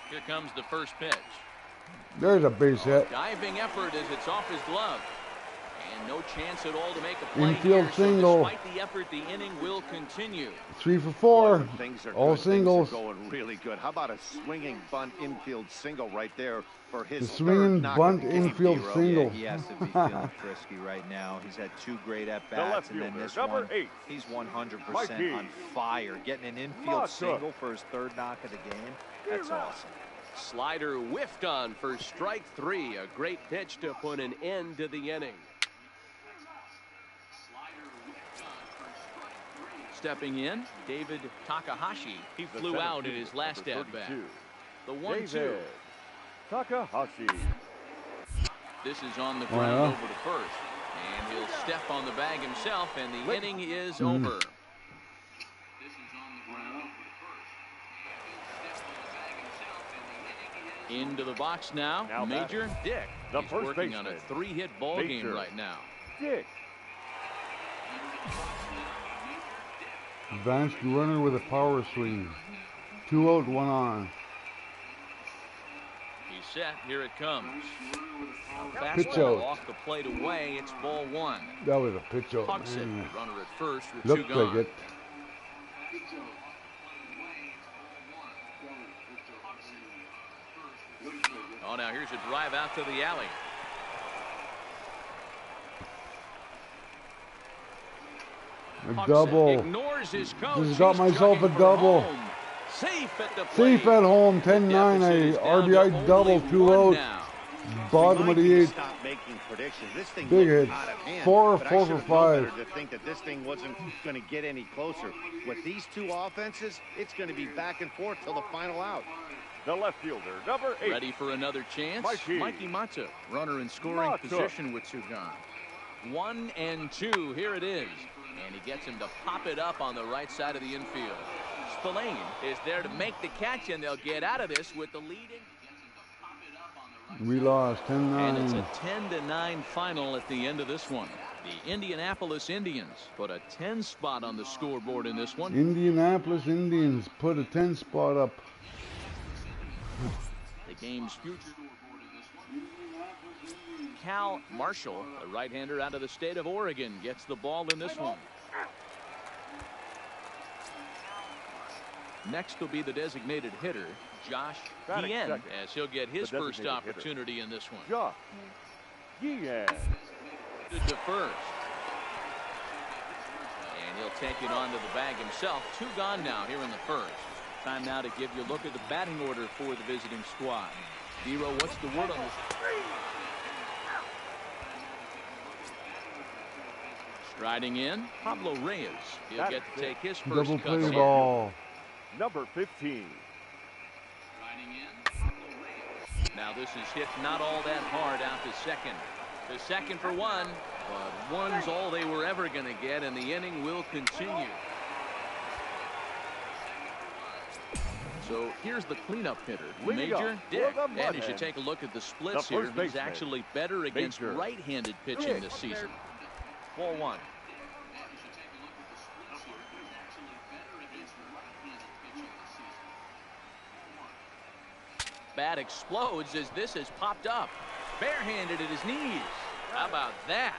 Here comes the first pitch. There's a base hit. Diving effort as it's off his glove. And no chance at all to make a play. Infield here, single. So despite the effort, the inning will continue. 3 for 4. All Things singles. are going really good. How about a swinging bunt infield single right there for his The swinging bunt infield single. Yeah, he has to be feeling frisky right now. He's had 2 great at-bats, and then this one, he's 100% on fire. Getting an infield single for his 3rd knock of the game, that's awesome. Slider whiffed on for strike 3. A great pitch to put an end to the inning. Stepping in, David Takahashi. He flew out in his last at-bat. The 1-2. Takahashi. This is on the ground over to first. And he'll step on the bag himself, and the inning is over. Into the box now Major Dick. He's working on a 3-hit ball game right now. Dick. Advanced runner with a power swing. 2 out, 1 on. He's set. Here it comes. Pitch Fastball out. off the plate away. It's ball one. That was a pitch out, Hugs it. man. Runner at first with Looked two gone. like it. Oh, now here's a drive out to the alley. A Hugs double. it. Ignores his coach. Just got He's myself a jogging for double. home. Safe at the plate. Safe at home, 10-9, Deficit a is down to RBI only double, 2 one out. now. Bottom of the eighth. Stop making predictions. This thing Big looked hit. out of hand, 4 but I for should have known 5. better to think that this thing wasn't going to get any closer. With these two offenses, it's going to be back and forth till the final out. The left fielder, number 8. Ready for another chance? Mikey Mata, runner in scoring Mata. position with two gone. 1 and 2, here it is. And he gets him to pop it up on the right side of the infield. Spillane is there to make the catch, and they'll get out of this with the lead. We lost 10-9. And it's a 10-9 final at the end of this one. The Indianapolis Indians put a 10 spot on the scoreboard in this one. Indianapolis Indians put a 10 spot up. The game's future. Cal Marshall, a right-hander out of the state of Oregon, gets the ball in this one. Next will be the designated hitter, Josh Guillen, as he'll get his first opportunity in this one. Josh Guillen. To first. And he'll take it onto the bag himself. 2 gone now here in the first. Time now to give you a look at the batting order for the visiting squad. Dero, what's the word on this? Striding in, Pablo Reyes. He'll get to take his first Double cut. play ball. Number 15. Now this is hit not all that hard out to second. The second for 1, but 1's all they were ever going to get, and the inning will continue. So here's the cleanup hitter, Major Dick. And as you take a look at the splits here, he's actually better against right-handed pitching this season. Ball 1. Bat explodes as this has popped up. Barehanded at his knees. How about that?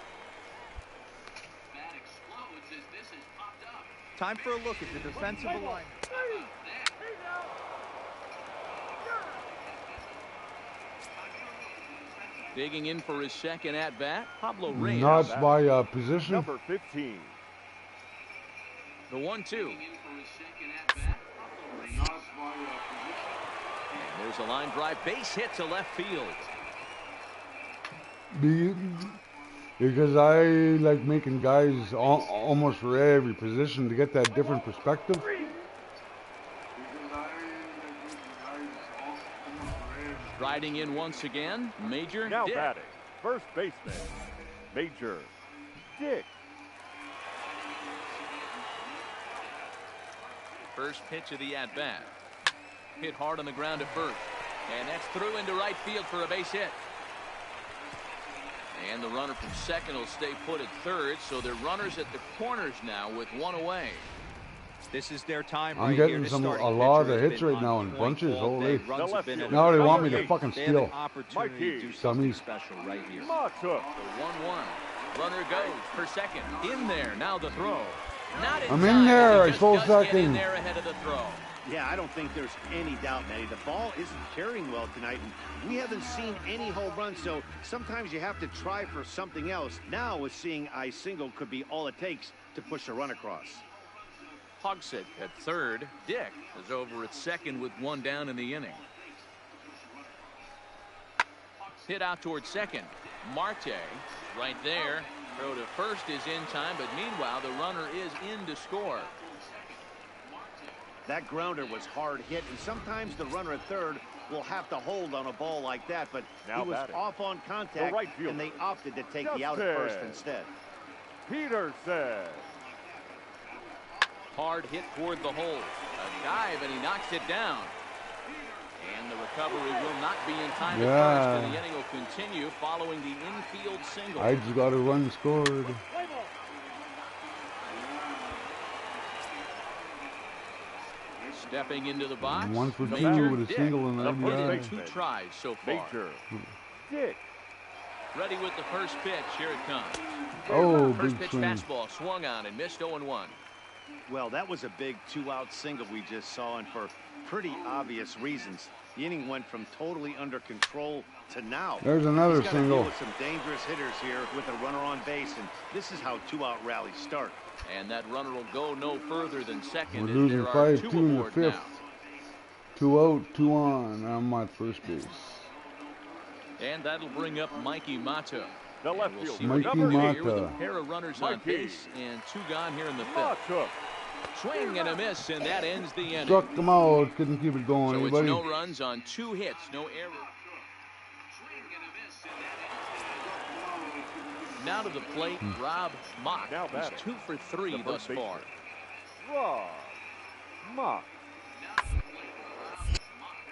Bat explodes as this has popped up. Time for a look at the defensive alignment. Digging in for his second at bat, Pablo Reyes. Not by position. Number 15. The 1-2. And there's a line drive, base hit to left field. Because I like making guys almost for every position to get that different perspective. Riding in once again, Major Now Dick. batting, first baseman, Major Dick. First pitch of the at-bat. Hit hard on the ground at first. And that's through into right field for a base hit. And the runner from second will stay put at third, so they're runners at the corners now with 1 away. This is their time I'm right getting here. a lot of hits right now in bunches. Holy. Now they want me to fucking steal. Opportunity to do something special right here. The 1-1. Runner goes for second. In there. Now the throw. Not in I'm time, in there. but he I just stole does get in second. there ahead of the throw. Yeah, I don't think there's any doubt, Manny. The ball isn't carrying well tonight, and we haven't seen any home runs, so sometimes you have to try for something else. Now, with seeing I single could be all it takes to push a run across. Hogsett at third. Dick is over at second with 1 down in the inning. Hit out towards second. Marte right there. Throw to first is in time, but meanwhile the runner is in to score. That grounder was hard hit, and sometimes the runner at third will have to hold on a ball like that, but Now he was batting. off on contact, right fielder. and they opted to take the out at first Justin instead. Peterson. Hard hit toward the hole. A dive, and he knocks it down. And the recovery will not be in time at first, and the inning will continue following the infield single. I just got a run scored. Stepping into the box. 1 for 2 Major with a Dick. single and The an first RBI. baseman. 2 tries so far. Major Dick. Ready with the first pitch. Here it comes. Oh, First big pitch swing. fastball swung on and missed 0-1. Well, that was a big 2-out single we just saw, and for pretty obvious reasons. The inning went from totally under control to now. There's another He's got to deal single. with some dangerous hitters here with a runner on base, and this is how 2-out rallies start. And that runner will go no further than second. We're as losing there are 5-2 2 in the aboard 5th. now. 2 out, 2 on. I'm at first base. And that'll bring up Mikey Mata. The left We'll see fielder, what he Mikey can do here with a Mata. pair of runners on Mikey. base and 2 gone here in the 5th. Mata. Swing and a miss, and that ends the inning. Struck him out. Couldn't keep it going. So Anybody? it's no runs on 2 hits, no errors. Now to the plate, Rob Mock. Now He's batting. 2 for 3 The thus first far. Rob Mock.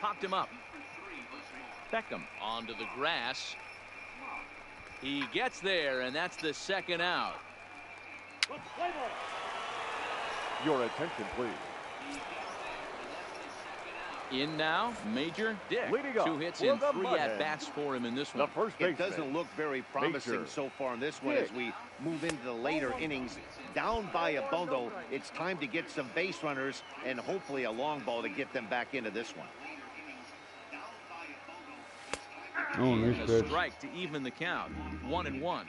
Popped him up. Beckham onto the grass. He gets there, and that's the 2nd out. Your attention, please. In now, Major Dick. Leading up 2 hits for and the 3 Mudhead. at-bats for him in this The one. first It baseman. doesn't look very promising Major so far in this one Dick. as we move into the later innings. Down by a bundle, it's time to get some base runners and hopefully a long ball to get them back into this one. Oh, nice A pitch. strike to even the count. 1-1.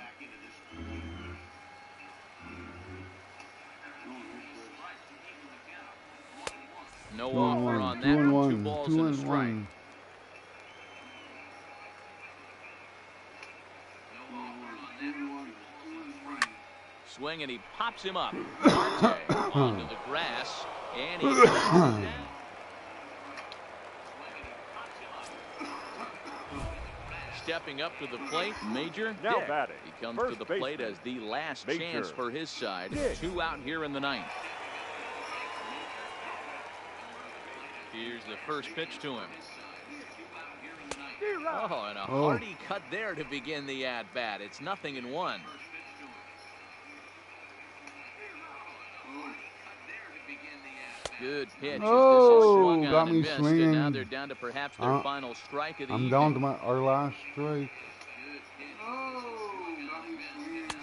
No 2 offer and 1. on 2 that and one. 2 1. balls 2 and a and strike. 1. Swing, and he pops him up. Marte onto the grass, and he cuts it down. Stepping up to the plate, Major Now Dick. batting. He comes First to the plate baseman. as the last Major chance for his side. Dick. 2 out here in the 9th. Here's the first pitch to him. Oh, and a hearty cut there to begin the at-bat. It's 0-1. Good pitch. Oh, This is swung got on me and missed, swinging. and now they're down to perhaps their final strike of the I'm evening. down to our last strike.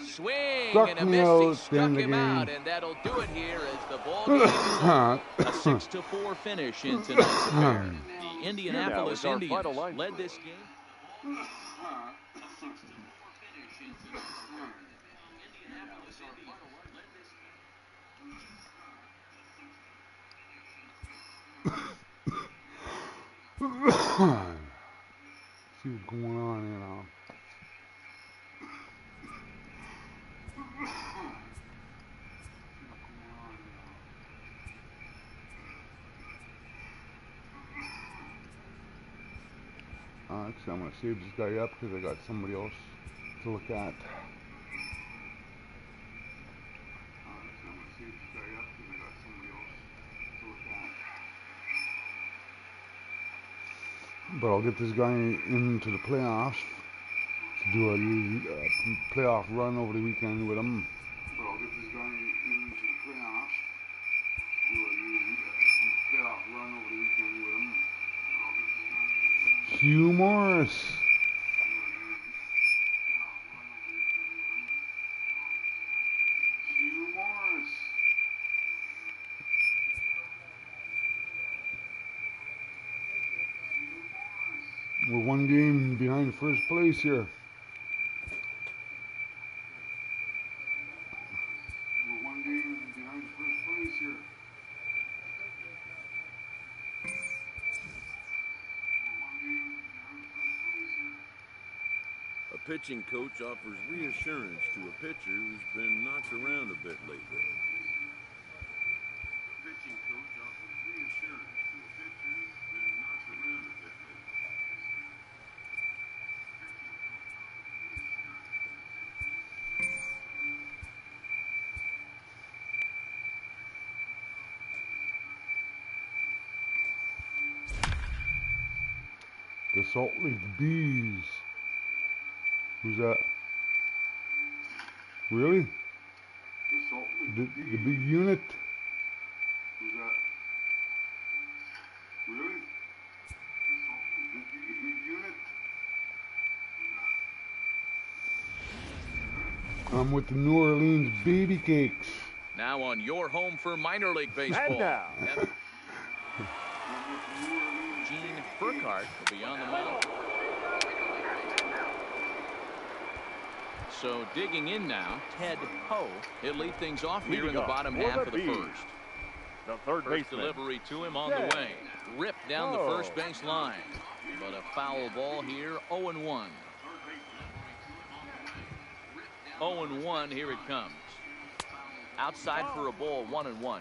Swing Struck and a me miss. out, He struck end the him out, game. and that'll do it here as the ball game is over. A 6-4 finish in tonight's affair. The Indianapolis Here now is our Indians final line led score. this game. See what's going on here now. Actually, I'm going to save this guy up because I got somebody else to look at. But I'll get this guy into the playoffs to do a playoff run over the weekend with him. But I'll get this guy into the playoffs to do a playoff run over the weekend with him. Hugh Morris. Hugh Morris. We're 1 game behind first place here. We're 1 game behind first place here. A pitching coach offers reassurance to a pitcher who's been knocked around a bit lately. A pitching coach offers reassurance to a pitcher who's been knocked around a bit lately. The Salt Lake Bees. Who's that? Really? The Salt Lake Bees. The big unit? Who's that? I'm with the New Orleans Baby Cakes. Now on your home for minor league baseball. And now, Gene Burkhardt will be on the mound. So digging in now, Ted Ho. He'll lead things off here in the bottom half of the first. the third First baseman. delivery to him on the way. Ripped down the first base line. But a foul ball here, 0-1. 0-1, here it comes. Outside for a ball, 1-1.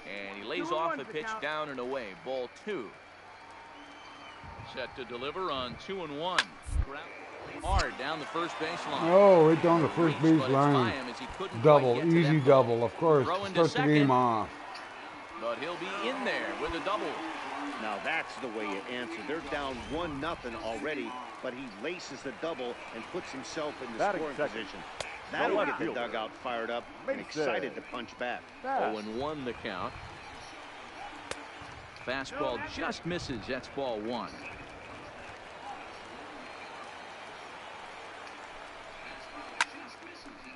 And he lays off the pitch down and away. Ball 2. Set to deliver on 2-1. Hard down the first base line. Oh, right down the first base But it's by line. him as he couldn't Double, quite get to easy that ball. double, of course. Throw into Starts the second. game off. But he'll be in there with a double. Now that's the way you answer. They're down 1-0 already, but he laces the double and puts himself in the Batting scoring second. position. That'll left get the fielder. dugout fired up and Makes excited it. to punch back. 0-1 the count. Fastball just misses. That's ball 1.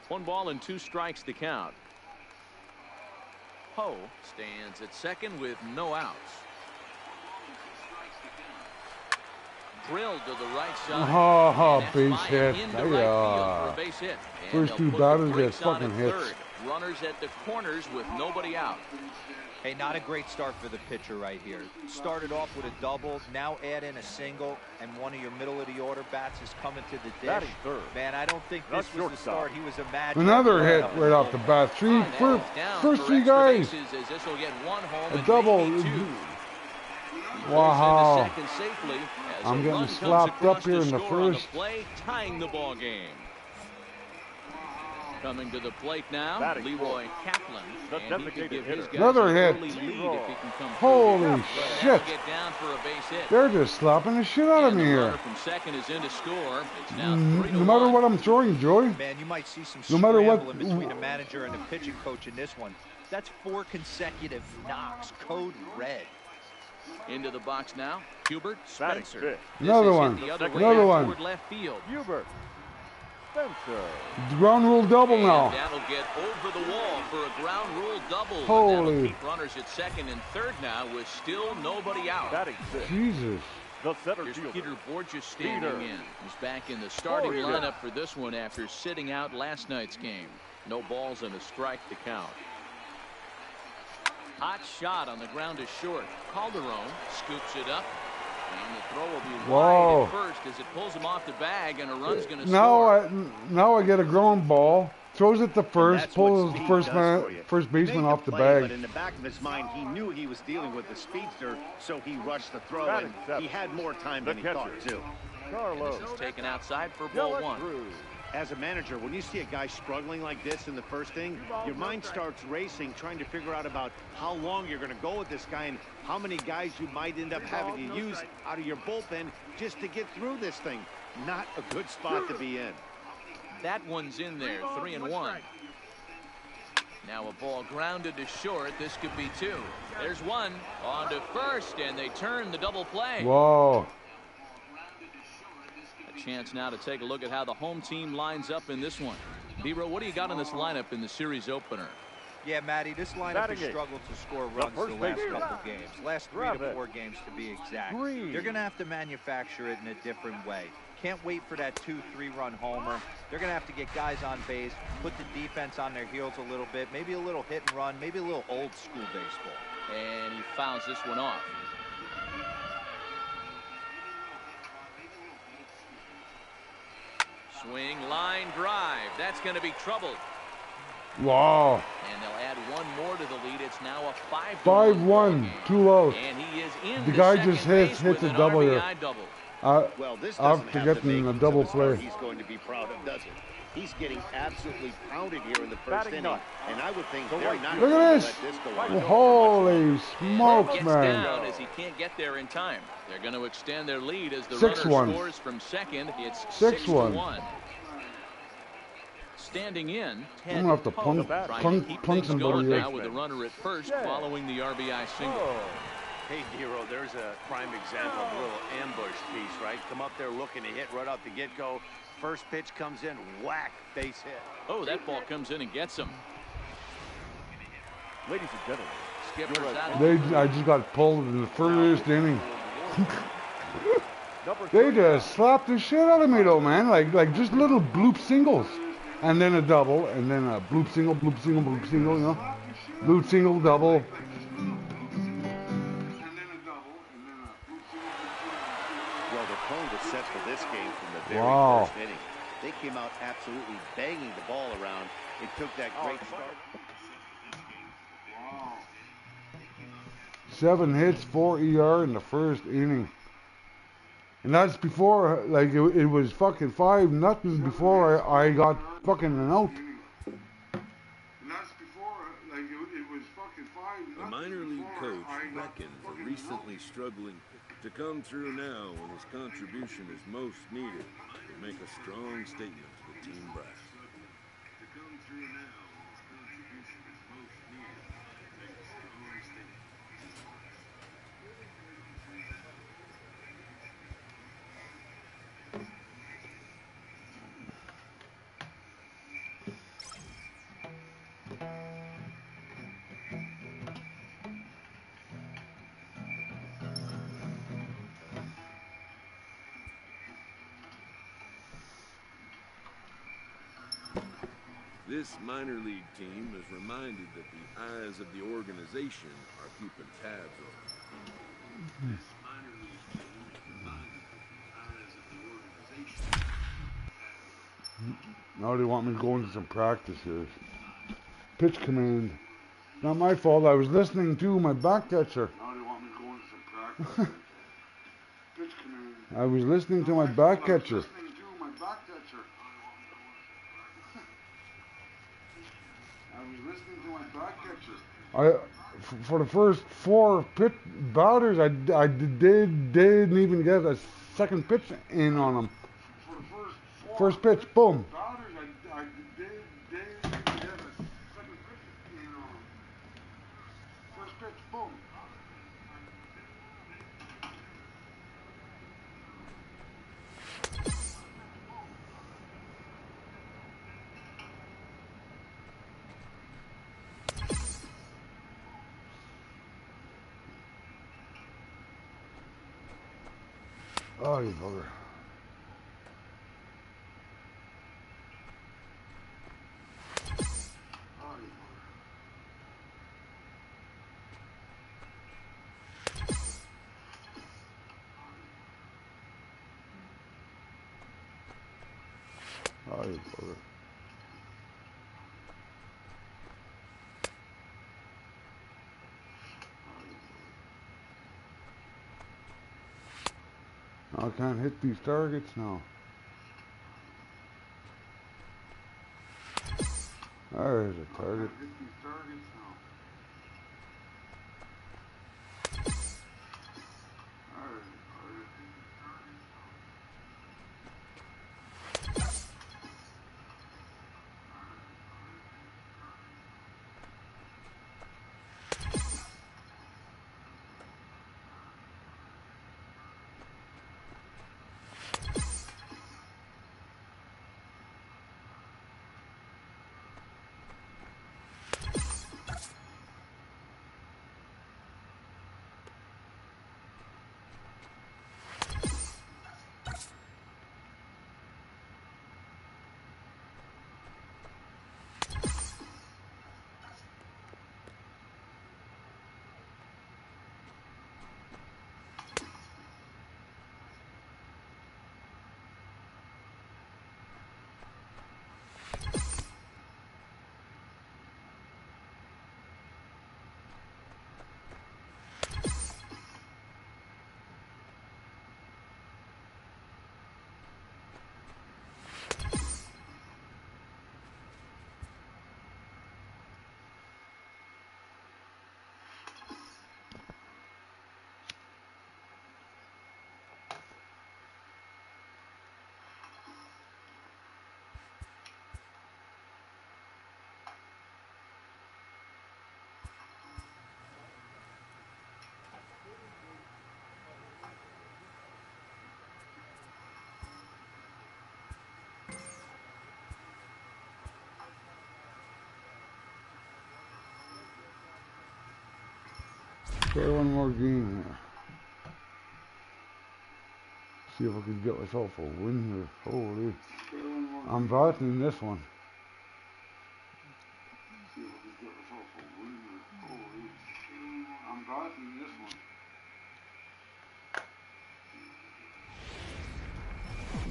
One ball and 2 strikes to count. Ho stands at second with no outs. Drilled to the right side. Oh, And that's base by him hit. into right field for a base hit. And First they'll two put the batters get brakes on fucking at hits. third. Runners at the corners with nobody out. Hey, not a great start for the pitcher right here. Started off with a double, now add in a single, and one of your middle of the order bats is coming to the dish. Batting third. Man, I don't think That's this was the shortstop. start he was imagining. Another hit right off the bat. First three guys. As this will get one home A and double. maybe 2. Wow. Second safely as I'm a getting run comes slapped up across here to in the score on first. Play, tying the ball game. Coming to the plate now, Batting Leroy Kaplan. The And he could designated give his hitter. guys Another an hit. early lead if he can come Holy through. shit. Get down for a base hit. They're just slapping the shit out of And me the here. runner from second is in to score. It's now No 3-1. matter what I'm throwing, Joey. Man, you might see some No matter what- scrambling between a manager and a pitching coach in this one. That's 4 consecutive knocks, code red. Into the box now, Hubert Batting Spencer. fifth. This Another is hit one. the other way Another out one. toward left field. Hubert Spencer. Ground rule double And now. that'll get over the wall for a ground rule double. But Holy. that'll keep runners at second and third now with still nobody out. Batting sixth. Jesus. The center Here's fielder. Peter Borges standing Peter. in. He's back in the starting Peter. lineup for this one after sitting out last night's game. No balls and a strike to count. Hot shot on the ground is short. Calderon scoops it up. And the throw will be Whoa. wide at first as it pulls him off the bag, and a run's going to Now score. now I get a ground ball. Throws it to first. That's what Pulls speed first does for you. first He baseman made off the play, But bag. in the back of his mind, he knew he was dealing with the speedster, so he rushed the throw, Batting and seven. he had more time The than he thought, catcher. too. Carlos. This is taken outside for ball 1. Cruz. As a manager, when you see a guy struggling like this in the first inning, your mind starts racing, trying to figure out about how long you're going to go with this guy and how many guys you might end up having to use out of your bullpen just to get through this thing. Not a good spot to be in. That one's in there, 3-1. Now a ball grounded to short. This could be 2. There's one on to first, and they turn the double play. Whoa. A chance now to take a look at how the home team lines up in this one. Dero, what do you got in this lineup in the series opener? Yeah, Matty, this lineup Batting has eighth. struggled to score runs first the last baseman. couple games. Last 3 to Rabbit. 4 games to be exact. Green. They're going to have to manufacture it in a different way. Can't wait for that 2-3 run homer. They're going to have to get guys on base, put the defense on their heels a little bit, maybe a little hit and run, maybe a little old school baseball. And he fouls this one off. Swing, line, drive. That's going to be trouble. Wow. And they'll add one more to the lead. It's now a 5-1 5-1. game. 2 out. And he is in The to guy second just base hits with a an double here. RBI double. Well, this After doesn't have the getting a makings double of a start play. he's going to be proud of, does it? He's getting absolutely pounded here in the first Batting inning, ninth. and I would think The they're right not Look going at to this. let this go on. Holy smokes, Gets man. down as he can't get there in time. They're going to extend their lead as the 6-1. runner scores from second. It's 6-1. 6-1. Standing in, Ted I'm gonna have to Poe plunk- trying plunk- to keep plunk things somebody going here. now with the runner at first Yeah. following the RBI single. Oh. Hey, Nero, there's a prime example of a little ambush piece, right? Come up there looking to hit right off the get-go. First pitch comes in, whack, base hit. Oh, that ball comes in and gets him. Ladies and gentlemen, Skipper's out. I just got pulled in the first inning. number They 30. just slapped the shit out of me though, man. Like just little bloop singles. And then a double, and then a bloop single, bloop single, bloop single, you know? Bloop single, double. Well, the tone was set for this game from the very first inning. They came out absolutely banging the ball around. It took that great start. 7 hits, 4 ER in the first inning. And that's before, like, it was fucking 5-0 before I got fucking an out. A minor league coach beckons a recently struggling to come through now when his contribution is most needed to make a strong statement to the team brass. To come through now when his contribution is most needed to make a strong statement. This minor league team is reminded that the eyes of the organization are keeping tabs on them. This minor league team is reminded that the eyes of the organization are keeping tabs on them. Now they want me to go into some practice here. Pitch command. Not my fault. I was listening to my back catcher. Now they want me to go into some practice. Pitch command. I was listening to my back catcher. For the first 4 pit batters, I didn't even get a second pitch in on them. First pitch, boom. Oh, you bugger. Oh, you bugger. I can't hit these targets now. There's a target. Try one more game here. See if I can get myself a win here. Holy. I'm batting this one.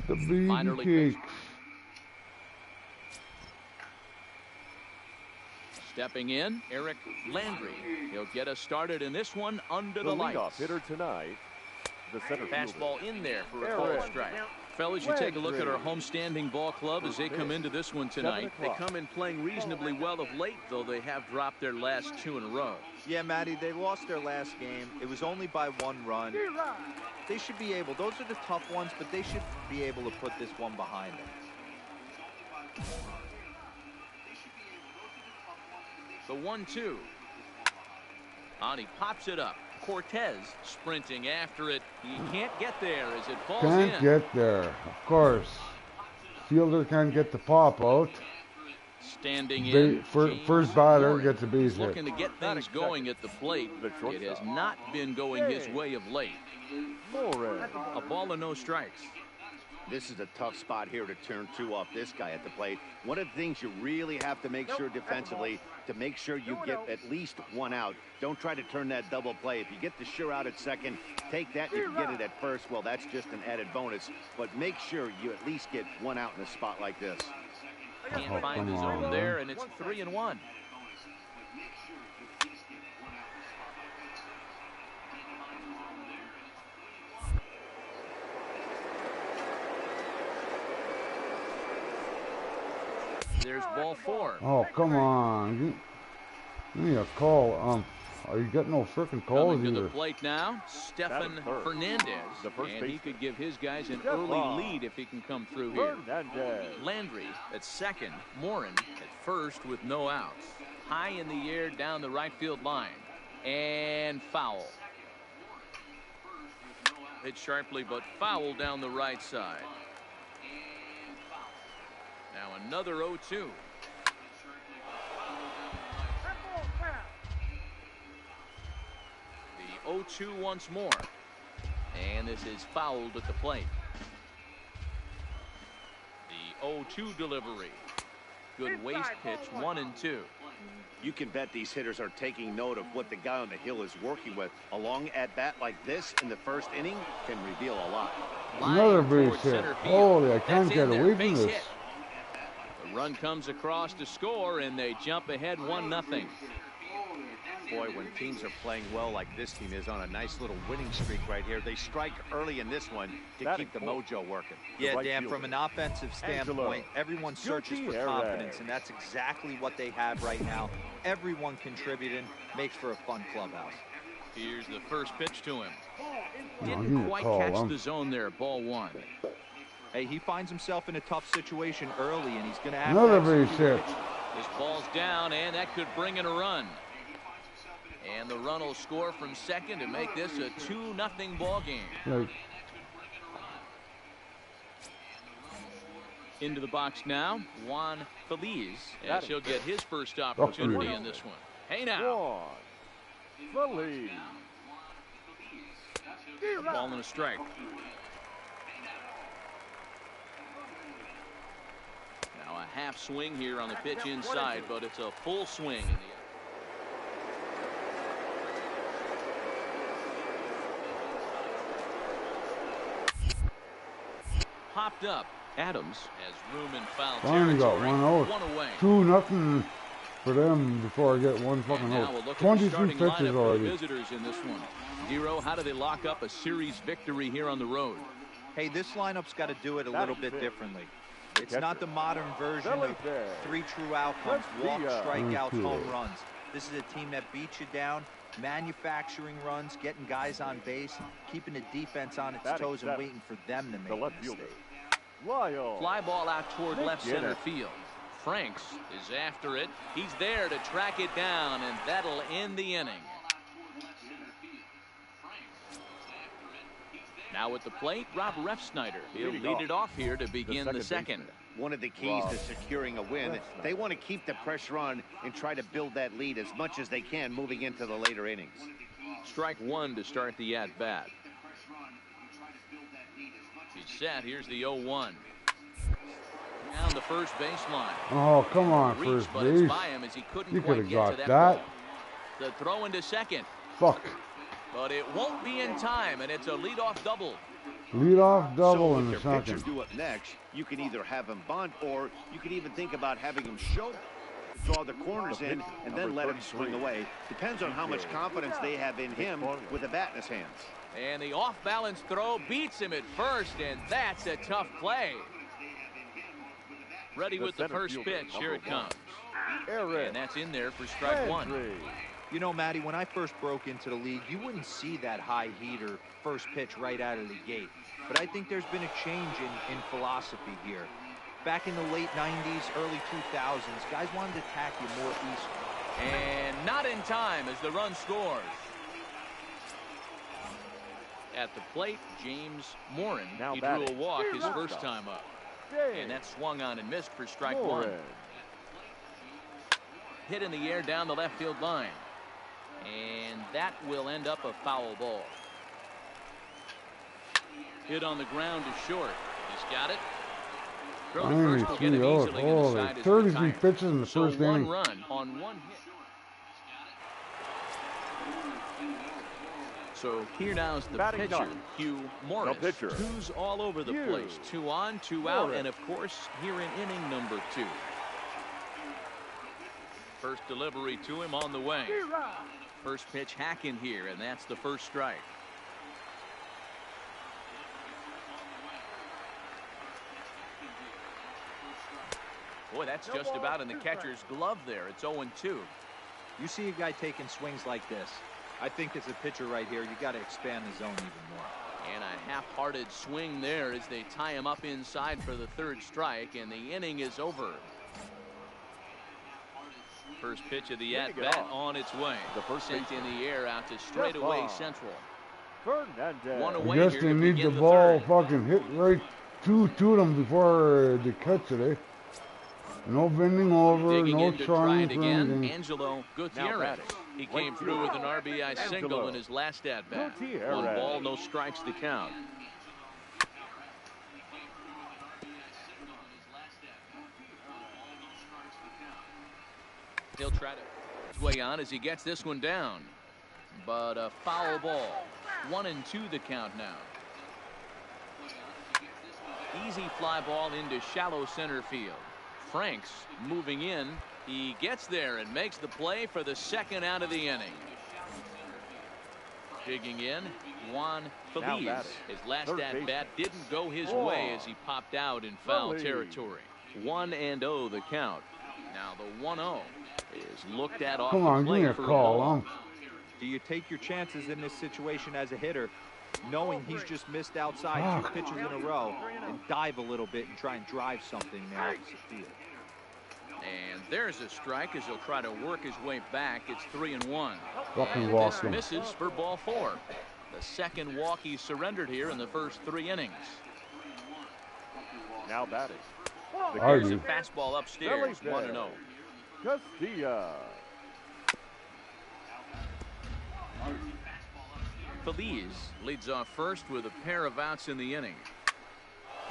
The baby cakes. Stepping in, Eric Landry. He'll get us started in this one under the lights. Leadoff hitter tonight, the center fastball in there for a ball strike. Fellas, you take a look at our homestanding ball club as they come into this one tonight. They come in playing reasonably well of late, though they have dropped their last 2 in a row. Yeah, Matty, they lost their last game. It was only by 1 run. They should be able, those are the tough ones, but they should be able to put this one behind them. The 1-2. On, he pops it up. Cortez sprinting after it. He can't get there as it falls in. Can't get there, of course. Fielder can't get the pop out. Standing in. First batter gets a base hit. Looking to get things going at the plate. It has not been going his way of late. A ball and no strikes. This is a tough spot here to turn 2 off this guy at the plate. One of the things you really have to make sure defensively, to make sure you get at least 1 out. Don't try to turn that double play. If you get the sure out at second, take that. If you get it at first, well, that's just an added bonus. But make sure you at least get 1 out in a spot like this. Can't find the zone there, and it's 3-1. There's ball 4. Oh, come on. Give me a call. Are you getting no frickin' calls Coming to either? the plate now, Stefan Fernandez. And he could give his guys an early lead if he can come through here. Landry at second. Morin at first with no outs. High in the air down the right field line. And foul. Hit sharply, but foul down the right side. Now another 0-2. The 0-2 once more. And this is fouled at the plate. The 0-2 delivery. Good waste pitch, 1-2. You can bet these hitters are taking note of what the guy on the hill is working with. A long at-bat like this in the first inning can reveal a lot. Another base hit. Holy, I can't get away from this. The run comes across to score, and they jump ahead 1-0. Boy, when teams are playing well like this team is on a nice little winning streak right here, they strike early in this one to keep the mojo working. Yeah, Dan, from an offensive standpoint, everyone searches for confidence, and that's exactly what they have right now. Everyone contributing makes for a fun clubhouse. Here's the first pitch to him. Didn't quite catch the zone there, ball 1. Hey, he finds himself in a tough situation early, and he's going to have another base hit. This ball's down, and that could bring in a run. And the run will score from second to make this a 2-0 ball game. Right. Into the box now, Juan Feliz, as he'll get his first opportunity in this one. Hey now. Feliz. A ball and a strike. Now a half swing here on the pitch inside, but it's a full swing in the popped up. Adams has room in foul Finally got territory. 1 out. 1 away. 2-0 for them before I get 1 fucking out. 23 pitches already. Visitors in this one. Dero, how do they lock up a series victory here on the road? Hey, this lineup's got to do it a little bit differently. It's not the modern version of 3 true outcomes, walk, strikeouts, home runs. This is a team that beats you down, manufacturing runs, getting guys on base, keeping the defense on its toes and waiting for them to make a mistake. Fly ball out toward left center field. Franks is after it. He's there to track it down, and that'll end the inning. Now at the plate, Rob Refsnyder. He'll lead it off here to begin the second. One of the keys to securing a win, they want to keep the pressure on and try to build that lead as much as they can moving into the later innings. Strike one to start the at-bat. He's set. Here's the 0-1. Down the first baseline. Oh, come on, Reach, first but it's base. by him as he couldn't You quite could have get to got that that. ball. The throw into second. Fuck. But it won't be in time, and it's a leadoff double. Leadoff double So in if the your pitcher second. do up next, you can either have him bunt, or you can even think about having him show, draw the corners in, and then let him swing away. Depends on how much confidence they have in him with a bat in his hands. And the off-balance throw beats him at first, and that's a tough play. Ready with the first pitch. Here it comes. And that's in there for strike one. You know, Matty, when I first broke into the league, you wouldn't see that high heater first pitch right out of the gate. But I think there's been a change in philosophy here. Back in the late 90s, early 2000s, guys wanted to attack you more east. And not in time as the run scores. At the plate, James Morin. He drew a walk his first time up. And that swung on and missed for strike one. Hit in the air down the left field line. And that will end up a foul ball. Hit on the ground to short. He's got it. Throw to first will get it easily, and the side is 33 retired. pitches in the So first one inning. run on one hit. So here now is the pitcher, Hugh Morris, who's all over the place. 2 on, 2 out, and of course here in inning number 2. First delivery to him on the way. First pitch hacking here, and that's the first strike. Boy, that's just about in the catcher's glove there. It's 0-2. You see a guy taking swings like this. I think as a pitcher right here, you got to expand the zone even more. And a half-hearted swing there as they tie him up inside for the third strike, and the inning is over. First pitch of the at-bat on its way. The first sent in the air out to straightaway central. One I away guess here they to need the begin ball third. fucking hit right to them before they catch it, eh? No bending over, Digging no in to try trying it for again, anything. Angelo Gutierrez. He came through with an RBI single in his last at-bat. 1 ball, no strikes to count. He'll try to his way on as he gets this one down. But a foul ball. 1-2 the count now. Easy fly ball into shallow center field. Franks moving in. He gets there and makes the play for the second out of the inning. Digging in, Juan Feliz. His last at-bat didn't go his way as he popped out in foul territory. 1-0 the count. Now the 1-0 is looked at off Come the on, give plate me a for call. ball. Do you take your chances in this situation as a hitter, knowing he's just missed outside 2 pitches in a row, and dive a little bit and try and drive something there off the field? And there's a strike as he'll try to work his way back. It's 3-1. Fucking And walk this him. misses for ball 4. The second walk he surrendered here in the first 3 innings. Now batting. There's a fastball upstairs. 1-0. Castilla. Feliz leads off first with a pair of outs in the inning.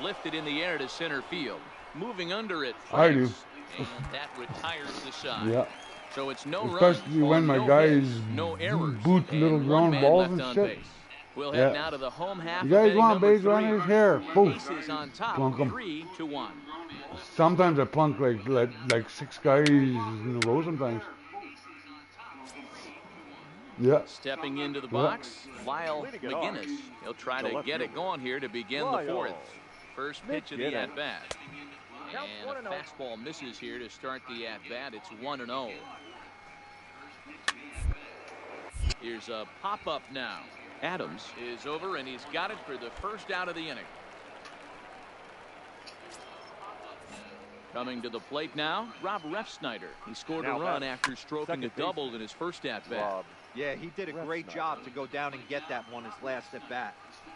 Lifted in the air to center field. Moving under it. I do. And that retires the side. Yeah. So it's no Especially runs, when my no guys hits, no errors, boot and little 1 ground man balls left and on shit. base. We'll Yeah. head now to the home half. You guys of inning want number base 3. runners here? Boom. Aces on top. Plunk 'em. 3-1. Sometimes I plunk like 6 guys in a row sometimes. Yeah. Stepping into the box, Lyle McGinnis. He'll try to get it going here to begin the 4th. First pitch of the at-bat. And a fastball misses here to start the at-bat. It's 1-0. Here's a pop-up now. Adams is over, and he's got it for the first out of the inning. Coming to the plate now, Rob Refsnyder. He scored a run after stroking a double in his first at-bat. Yeah, he did a great job to go down and get that one his last at-bat.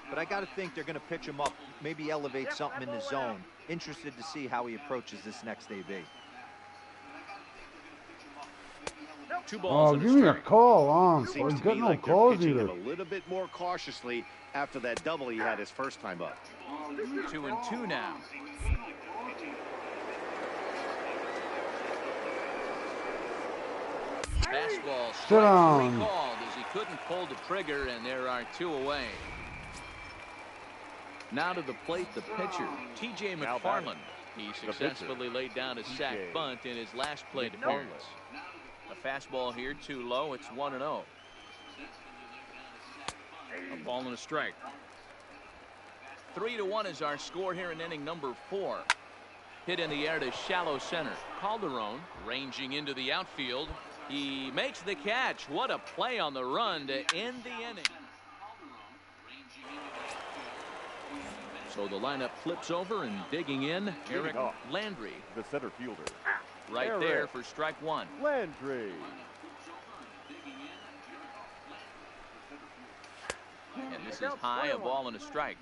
But I got to think they're going to pitch him up, maybe elevate something in the zone. Interested to see how he approaches this next AB. 2 balls Oh, and give me a strike. call on. Seems He's to got be no like they're calls pitching either. him a little bit more cautiously after that double he had his first time up. 2-2 now. Fastball strike 3 called as he couldn't pull the trigger, and there are 2 away. Now to the plate, the pitcher, T.J. McFarland. He successfully laid down a sac bunt in his last plate appearance. A fastball here too low. It's 1-0. A ball and a strike. 3-1 is our score here in inning number 4. Hit in the air to shallow center. Calderon ranging into the outfield. He makes the catch. What a play on the run to end the inning. So the lineup flips over, and digging in, Eric Landry, the center fielder. right there for strike 1. Landry. And this is high, a ball and a strike.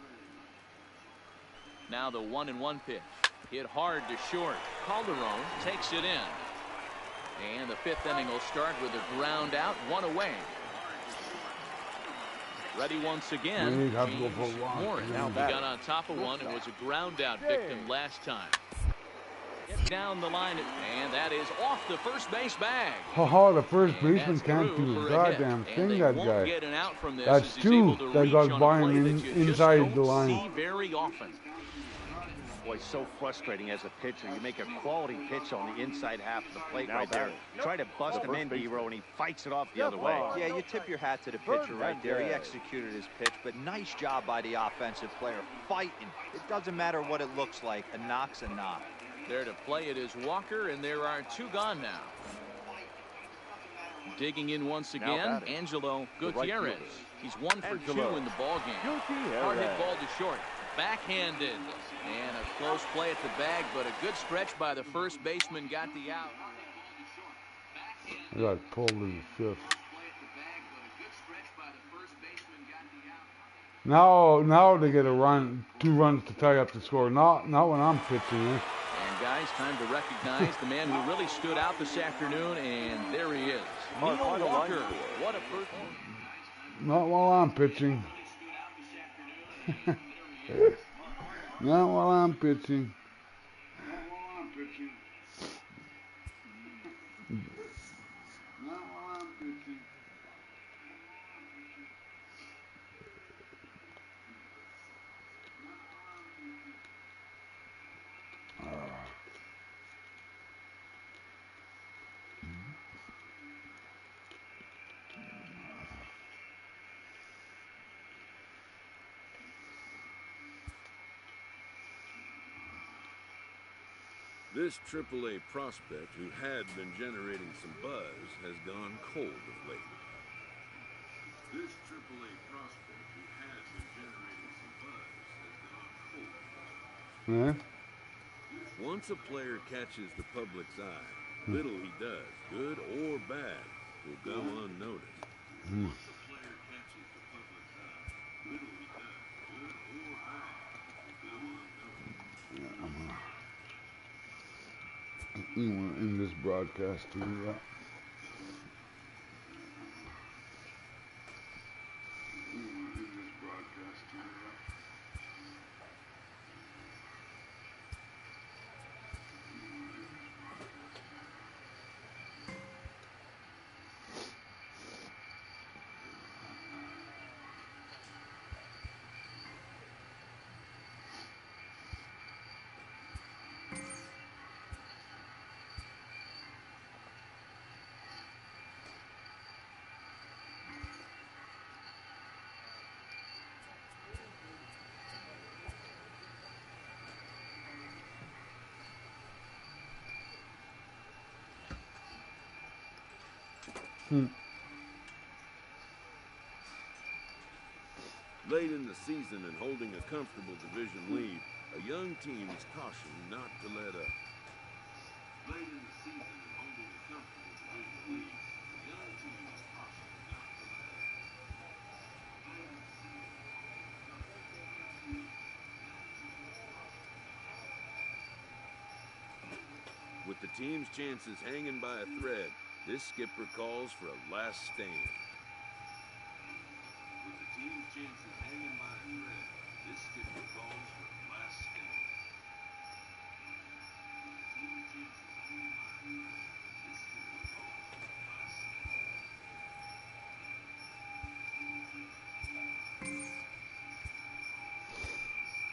Now the 1-1 pitch. Hit hard to short. Calderon takes it in. And the 5th inning will start with a ground out, 1 away. Ready once again. Morris. He got on top of one and was a ground out victim last time. Get down the line, and that is off the first base bag. Oh, the first baseman can't do a goddamn thing, that guy. That's 2 that got by him inside the line. Very often. Boy, so frustrating as a pitcher. You make a quality pitch on the inside half of the plate right there. Try to bust him in, D-Row, and he fights it off the other way. Yeah, you tip your hat to the pitcher right there. He executed his pitch, but nice job by the offensive player. Fighting. It doesn't matter what it looks like. A knock's a knock. There to play it is Walker, and there are 2 gone now. Digging in once again, Angelo Gutierrez. He's 1 for 2 in the ballgame. Hard hit ball to short. Backhanded. And a close play at the bag, but a good stretch by the first baseman got the out. I got pulled in the 5th. Now they get a run, 2 runs to tie up the score. Not when I'm pitching. And guys, time to recognize the man who really stood out this afternoon, and there he is. Neil Walker. What a person. Not while I'm pitching. Not while I'm pitching. This AAA prospect, who had been generating some buzz, has gone cold of late. This AAA prospect, who had been generating some buzz, has gone cold. Yeah? Once a player catches the public's eye, little he does, good or bad, will go unnoticed. Once a player catches the public's eye, little he does, good or bad, will go unnoticed. Yeah, in this broadcast too. Yeah. Late in the season and holding a comfortable division lead, a young team is cautioned not to let up. Late in the season and holding a comfortable division lead, a young team is cautioned not to let up. With the team's chances hanging by a thread, This skipper calls for a last stand. With the team's chances hanging by a thread, this skipper calls for a last stand. With the team's chances hanging by a thread, this skipper calls for a last stand.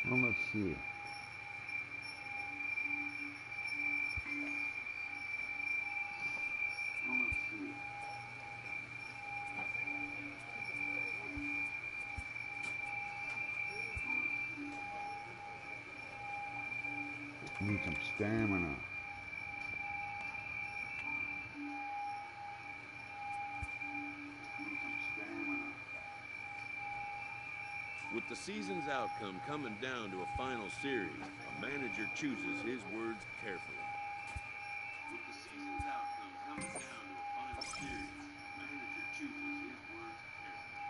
Well, let's see. Need some stamina. With the season's outcome coming down to a final series, a manager chooses his words carefully. With the season's outcome coming down to a final series, a manager chooses his words carefully.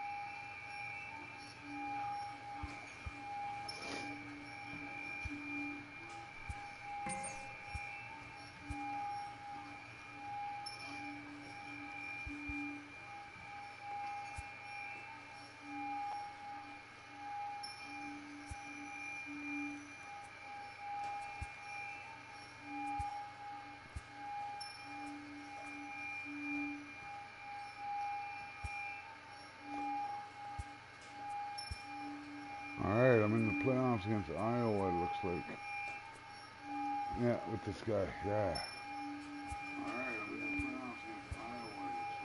With the season's outcome coming down to a final series, a manager chooses his words Alright, I'm in the playoffs against Iowa, it looks like. Yeah, with this guy, yeah. Alright, I'm in the playoffs against Iowa, it looks like. Yeah, with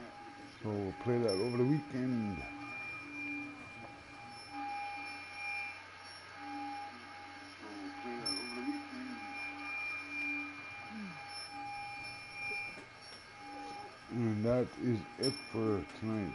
this guy. So we'll play that over the weekend. And that is it for tonight.